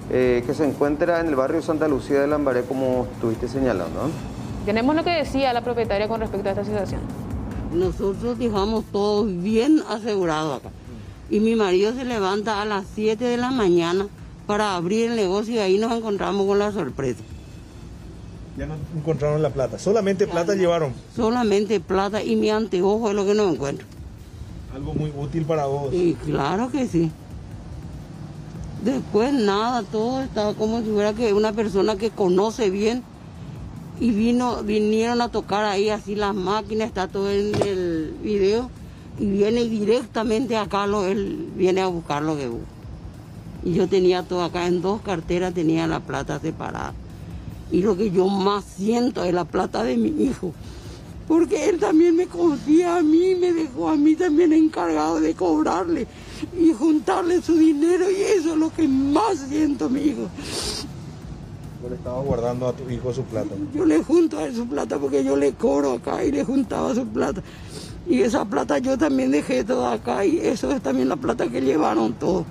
que se encuentra en el barrio Santa Lucía de Lambaré, como estuviste señalando, ¿no? Tenemos lo que decía la propietaria con respecto a esta situación. Nosotros dejamos todo bien asegurado acá. Y mi marido se levanta a las 7 de la mañana para abrir el negocio y ahí nos encontramos con la sorpresa. Ya no encontraron la plata, solamente plata llevaron. Solamente plata y mi anteojo es lo que no encuentro. Algo muy útil para vos. Y claro que sí. Después nada, todo estaba como si fuera que una persona que conoce bien y vinieron a tocar ahí así las máquinas, está todo en el video y viene directamente acá, él viene a buscar lo que busca. Y yo tenía todo acá, en 2 carteras tenía la plata separada. Y lo que yo más siento es la plata de mi hijo, porque él también me confía a mí, me dejó a mí también encargado de cobrarle y juntarle su dinero, y eso es lo que más siento, mi hijo. ¿Vos le estabas guardando a tu hijo su plata? Yo le junto a él su plata porque yo le cobro acá y le juntaba su plata. Y esa plata yo también dejé toda acá y eso es también la plata que llevaron todos.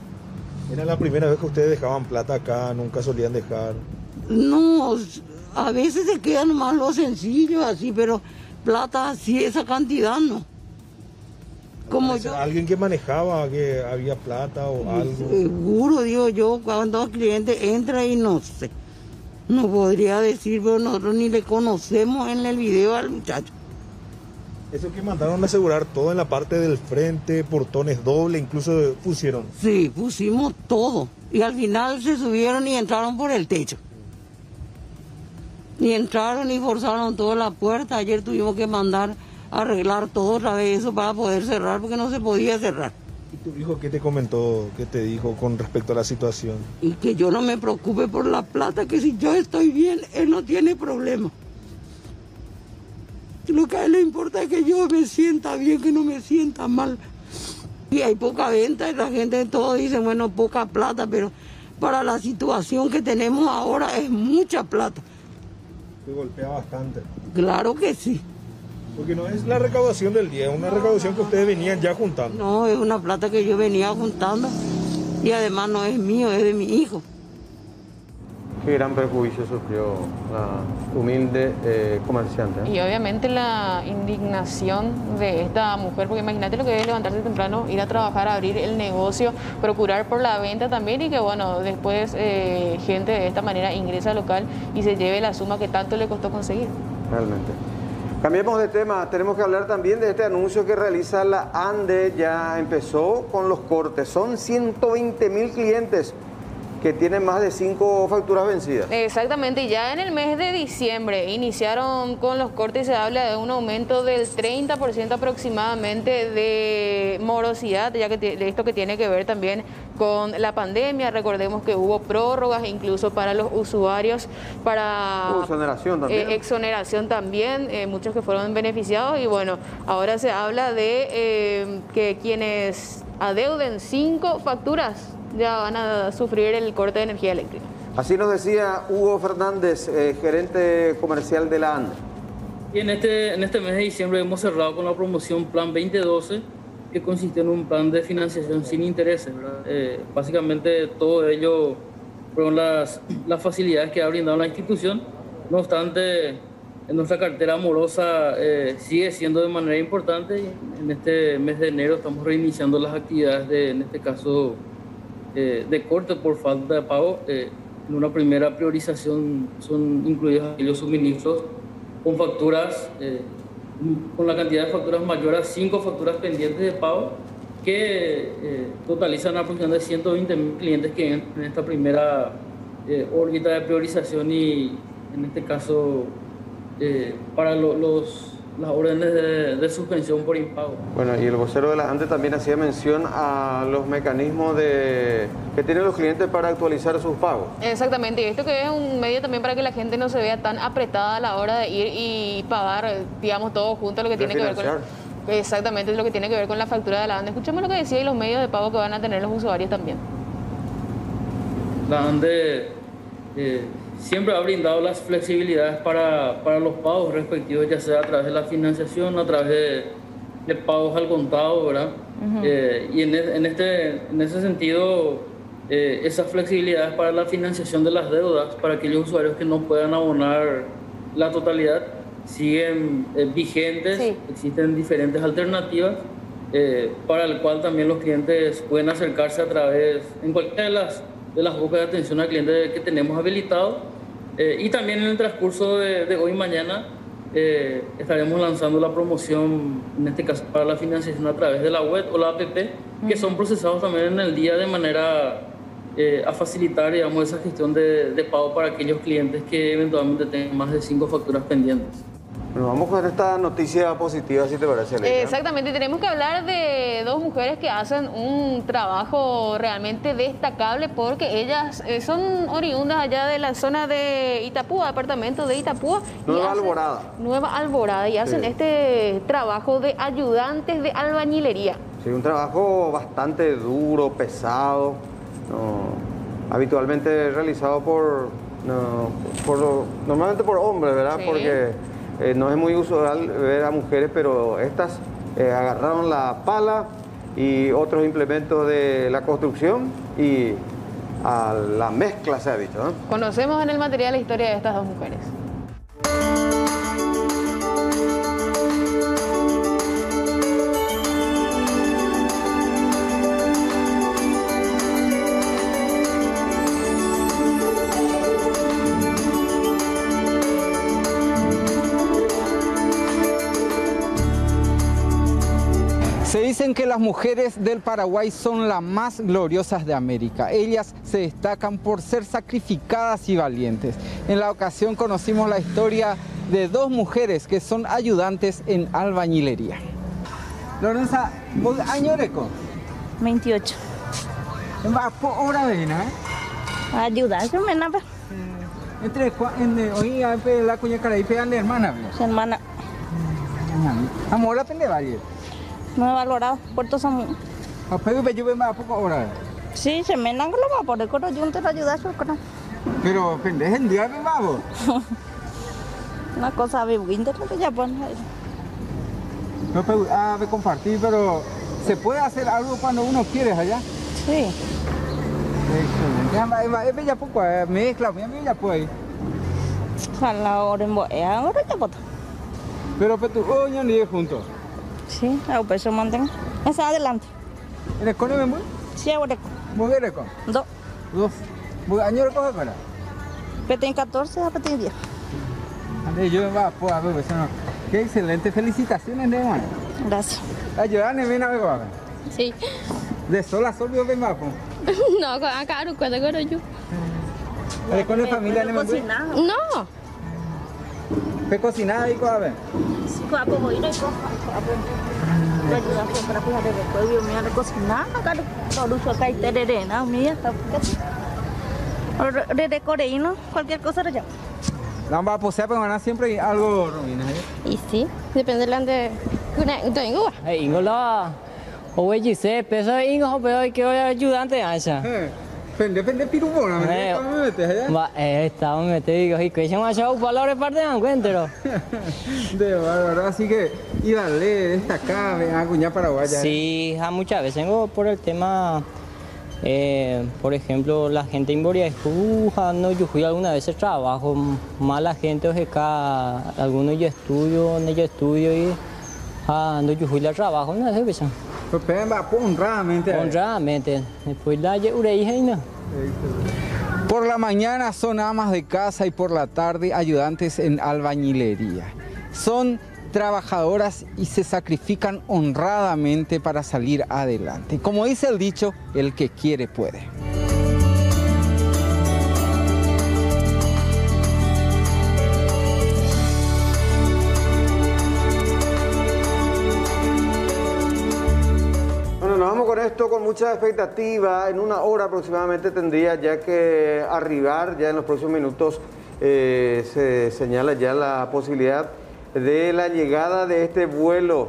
¿Era la primera vez que ustedes dejaban plata acá? ¿Nunca solían dejar? No, a veces se quedan más lo sencillo así, pero plata así, esa cantidad no. Como yo, ¿alguien que manejaba que había plata o algo? Seguro, digo yo, cuando el cliente entra y no sé. No podría decir, pero nosotros ni le conocemos en el video al muchacho. Eso que mandaron a asegurar todo en la parte del frente, portones doble, incluso pusieron. Sí, pusimos todo. Y al final se subieron y entraron por el techo. Y entraron y forzaron toda la puerta. Ayer tuvimos que mandar a arreglar todo otra vez eso para poder cerrar, porque no se podía cerrar. ¿Y tu hijo qué te comentó, qué te dijo con respecto a la situación? Y que yo no me preocupe por la plata, que si yo estoy bien, él no tiene problema. Lo que a él le importa es que yo me sienta bien, que no me sienta mal. Y hay poca venta y la gente todo dice, bueno, poca plata, pero para la situación que tenemos ahora es mucha plata. Te golpea bastante. Claro que sí. Porque no es la recaudación del día, es una recaudación que ustedes venían ya juntando. No, es una plata que yo venía juntando y además no es mío, es de mi hijo. Qué gran perjuicio sufrió la humilde comerciante, ¿eh? Y obviamente la indignación de esta mujer, porque imagínate lo que es levantarse temprano, ir a trabajar, abrir el negocio, procurar por la venta también, y que bueno, después gente de esta manera ingresa al local y se lleve la suma que tanto le costó conseguir. Realmente. Cambiemos de tema, tenemos que hablar también de este anuncio que realiza la ANDE. Ya empezó con los cortes, son 120.000 clientes que tienen más de 5 facturas vencidas. Exactamente, ya en el mes de diciembre iniciaron con los cortes, se habla de un aumento del 30% aproximadamente de morosidad, ya que de esto que tiene que ver también con la pandemia. Recordemos que hubo prórrogas incluso para los usuarios, para exoneración también. Exoneración también, muchos que fueron beneficiados, y bueno, ahora se habla de que quienes adeuden 5 facturas ya van a sufrir el corte de energía eléctrica. Así nos decía Hugo Fernández, gerente comercial de la ANDE. Y en este mes de diciembre hemos cerrado con la promoción Plan 2012, que consiste en un plan de financiación sin intereses, ¿verdad? Básicamente todo ello fueron las facilidades que ha brindado la institución. No obstante, en nuestra cartera amorosa sigue siendo de manera importante, y en este mes de enero estamos reiniciando las actividades en este caso, de corte por falta de pago. En una primera priorización son incluidos aquellos suministros con facturas, con la cantidad de facturas mayor a 5 facturas pendientes de pago, que totalizan aproximadamente 120.000 clientes que entran en esta primera órbita de priorización. Y en este caso, para los las órdenes de suspensión por impago. Bueno, y el vocero de la ANDE también hacía mención a los mecanismos que tienen los clientes para actualizar sus pagos. Exactamente, y esto que es un medio también para que la gente no se vea tan apretada a la hora de ir y pagar, digamos, todo junto, lo que tiene que ver con... Exactamente, es lo que tiene que ver con la factura de la ANDE. Escuchemos lo que decía y los medios de pago que van a tener los usuarios también. La ANDE siempre ha brindado las flexibilidades para los pagos respectivos, ya sea a través de la financiación, a través de pagos al contado, ¿verdad? Y en ese sentido, esas flexibilidades para la financiación de las deudas, para aquellos usuarios que no puedan abonar la totalidad, siguen vigentes. Sí. Existen diferentes alternativas para el cual también los clientes pueden acercarse a través, en cualquiera de las bocas de atención al cliente que tenemos habilitado. Y también en el transcurso de hoy y mañana estaremos lanzando la promoción, en este caso para la financiación a través de la web o la app, que son procesados también en el día de manera a facilitar, digamos, esa gestión de pago para aquellos clientes que eventualmente tengan más de 5 facturas pendientes. Bueno, vamos con esta noticia positiva, si te parece, Leila. Exactamente, tenemos que hablar de dos mujeres que hacen un trabajo realmente destacable porque ellas son oriundas allá de la zona de Itapúa, departamento de Itapúa. Nueva Alborada, y hacen este trabajo de ayudantes de albañilería. Sí, un trabajo bastante duro, pesado, habitualmente realizado normalmente por hombres, ¿verdad? Sí. Porque no es muy usual ver a mujeres, pero estas agarraron la pala y otros implementos de la construcción y a la mezcla, se ha dicho, ¿no? Conocemos en el material la historia de estas dos mujeres. Se dicen que las mujeres del Paraguay son las más gloriosas de América. Ellas se destacan por ser sacrificadas y valientes. En la ocasión conocimos la historia de dos mujeres que son ayudantes en albañilería. Lorenza, ¿vos año reco? 28. ¿Va por hora vena? Ayudar, yo me nada. Hoy la cuña cara y pegan de hermana. Hermana. Amor, la pende valle. No he valorado, Puerto Samuel. ¿Pero yo me va poco ahora? Sí, se me nango lo va por el coro, yo no te ayudas, pero... Pero, pendeja, en día me va. Una cosa viviente, que ya ponen ahí. No, pero, de compartir, pero ¿se puede hacer algo cuando uno quiere allá? Sí. Excelente. Es bella poco, mezcla, me bella pues. A la hora en boea, ahora ya puedo. Pero tú, oye, ni juntos. Sí, a peso mantengo. Esa adelante. ¿Eres con el muy? Sí, ahora. ¿Muy eres con? Dos. ¿Muy año recoge para? Petín 14, a petín 10. Yo me va a ver, qué excelente. Felicitaciones, de hermano. Gracias. ¿Ayudan en a ver? Sí. ¿De sola solo ven más? No, acá no cuento con yo. ¿Eres con la familia? No. ¿Qué cocinada y cómo ver? Sí, cómo ir y cómo. La ayuda para poder después yo me voy a cocinar, acá no uso acá y tererena, mía, de coreíno, cualquier cosa ya. La vamos a poseer, pero van a siempre algo ruinas, Y sí, depende de una ingo. Ingo la o ella se peso ingo pero que voy ayudante allá. Depende pirubona, ¿me metes allá? Estamos metidos y que se me ha echado valores parte de encuentro. De bárbaro, así que iba a leer esta acá, a Cuñá Paraguaya. Sí, muchas veces vengo por el tema, por ejemplo, la gente en Boria no yo fui alguna vez trabajo, mala gente o acá, algunos yo estudio y no yo fui al trabajo, no sé qué. Pero va honradamente. Honradamente, después la ureija. Por la mañana son amas de casa y por la tarde ayudantes en albañilería. Son trabajadoras y se sacrifican honradamente para salir adelante. Como dice el dicho, el que quiere puede. esto con mucha expectativa. En una hora aproximadamente tendría ya que arribar, ya en los próximos minutos se señala ya la posibilidad de la llegada de este vuelo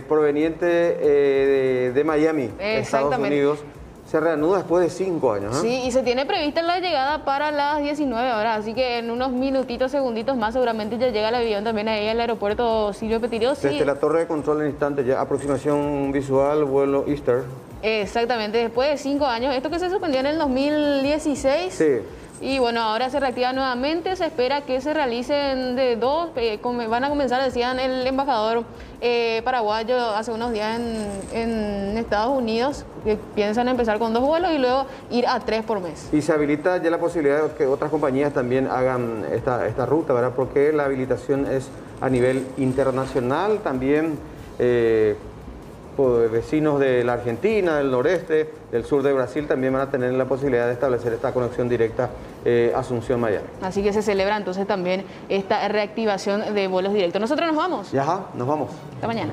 proveniente de Miami, Estados Unidos. Se reanuda después de 5 años. Sí, y se tiene prevista la llegada para las 19 horas, así que en unos minutitos, segunditos más, seguramente ya llega el avión también ahí al aeropuerto Silvio Pettirossi. Desde la torre de control en instante, ya aproximación visual, vuelo Easter. Exactamente, después de 5 años, esto que se suspendió en el 2016. Sí. Y bueno, ahora se reactiva nuevamente, se espera que se realicen de 2, van a comenzar, decían el embajador paraguayo hace unos días en Estados Unidos, que piensan empezar con 2 vuelos y luego ir a 3 por mes. Y se habilita ya la posibilidad de que otras compañías también hagan esta ruta, ¿verdad? Porque la habilitación es a nivel internacional, también vecinos de la Argentina, del noreste, del sur de Brasil también van a tener la posibilidad de establecer esta conexión directa Asunción-Miami. Así que se celebra entonces también esta reactivación de vuelos directos. Nosotros nos vamos. Ya, nos vamos. Hasta mañana.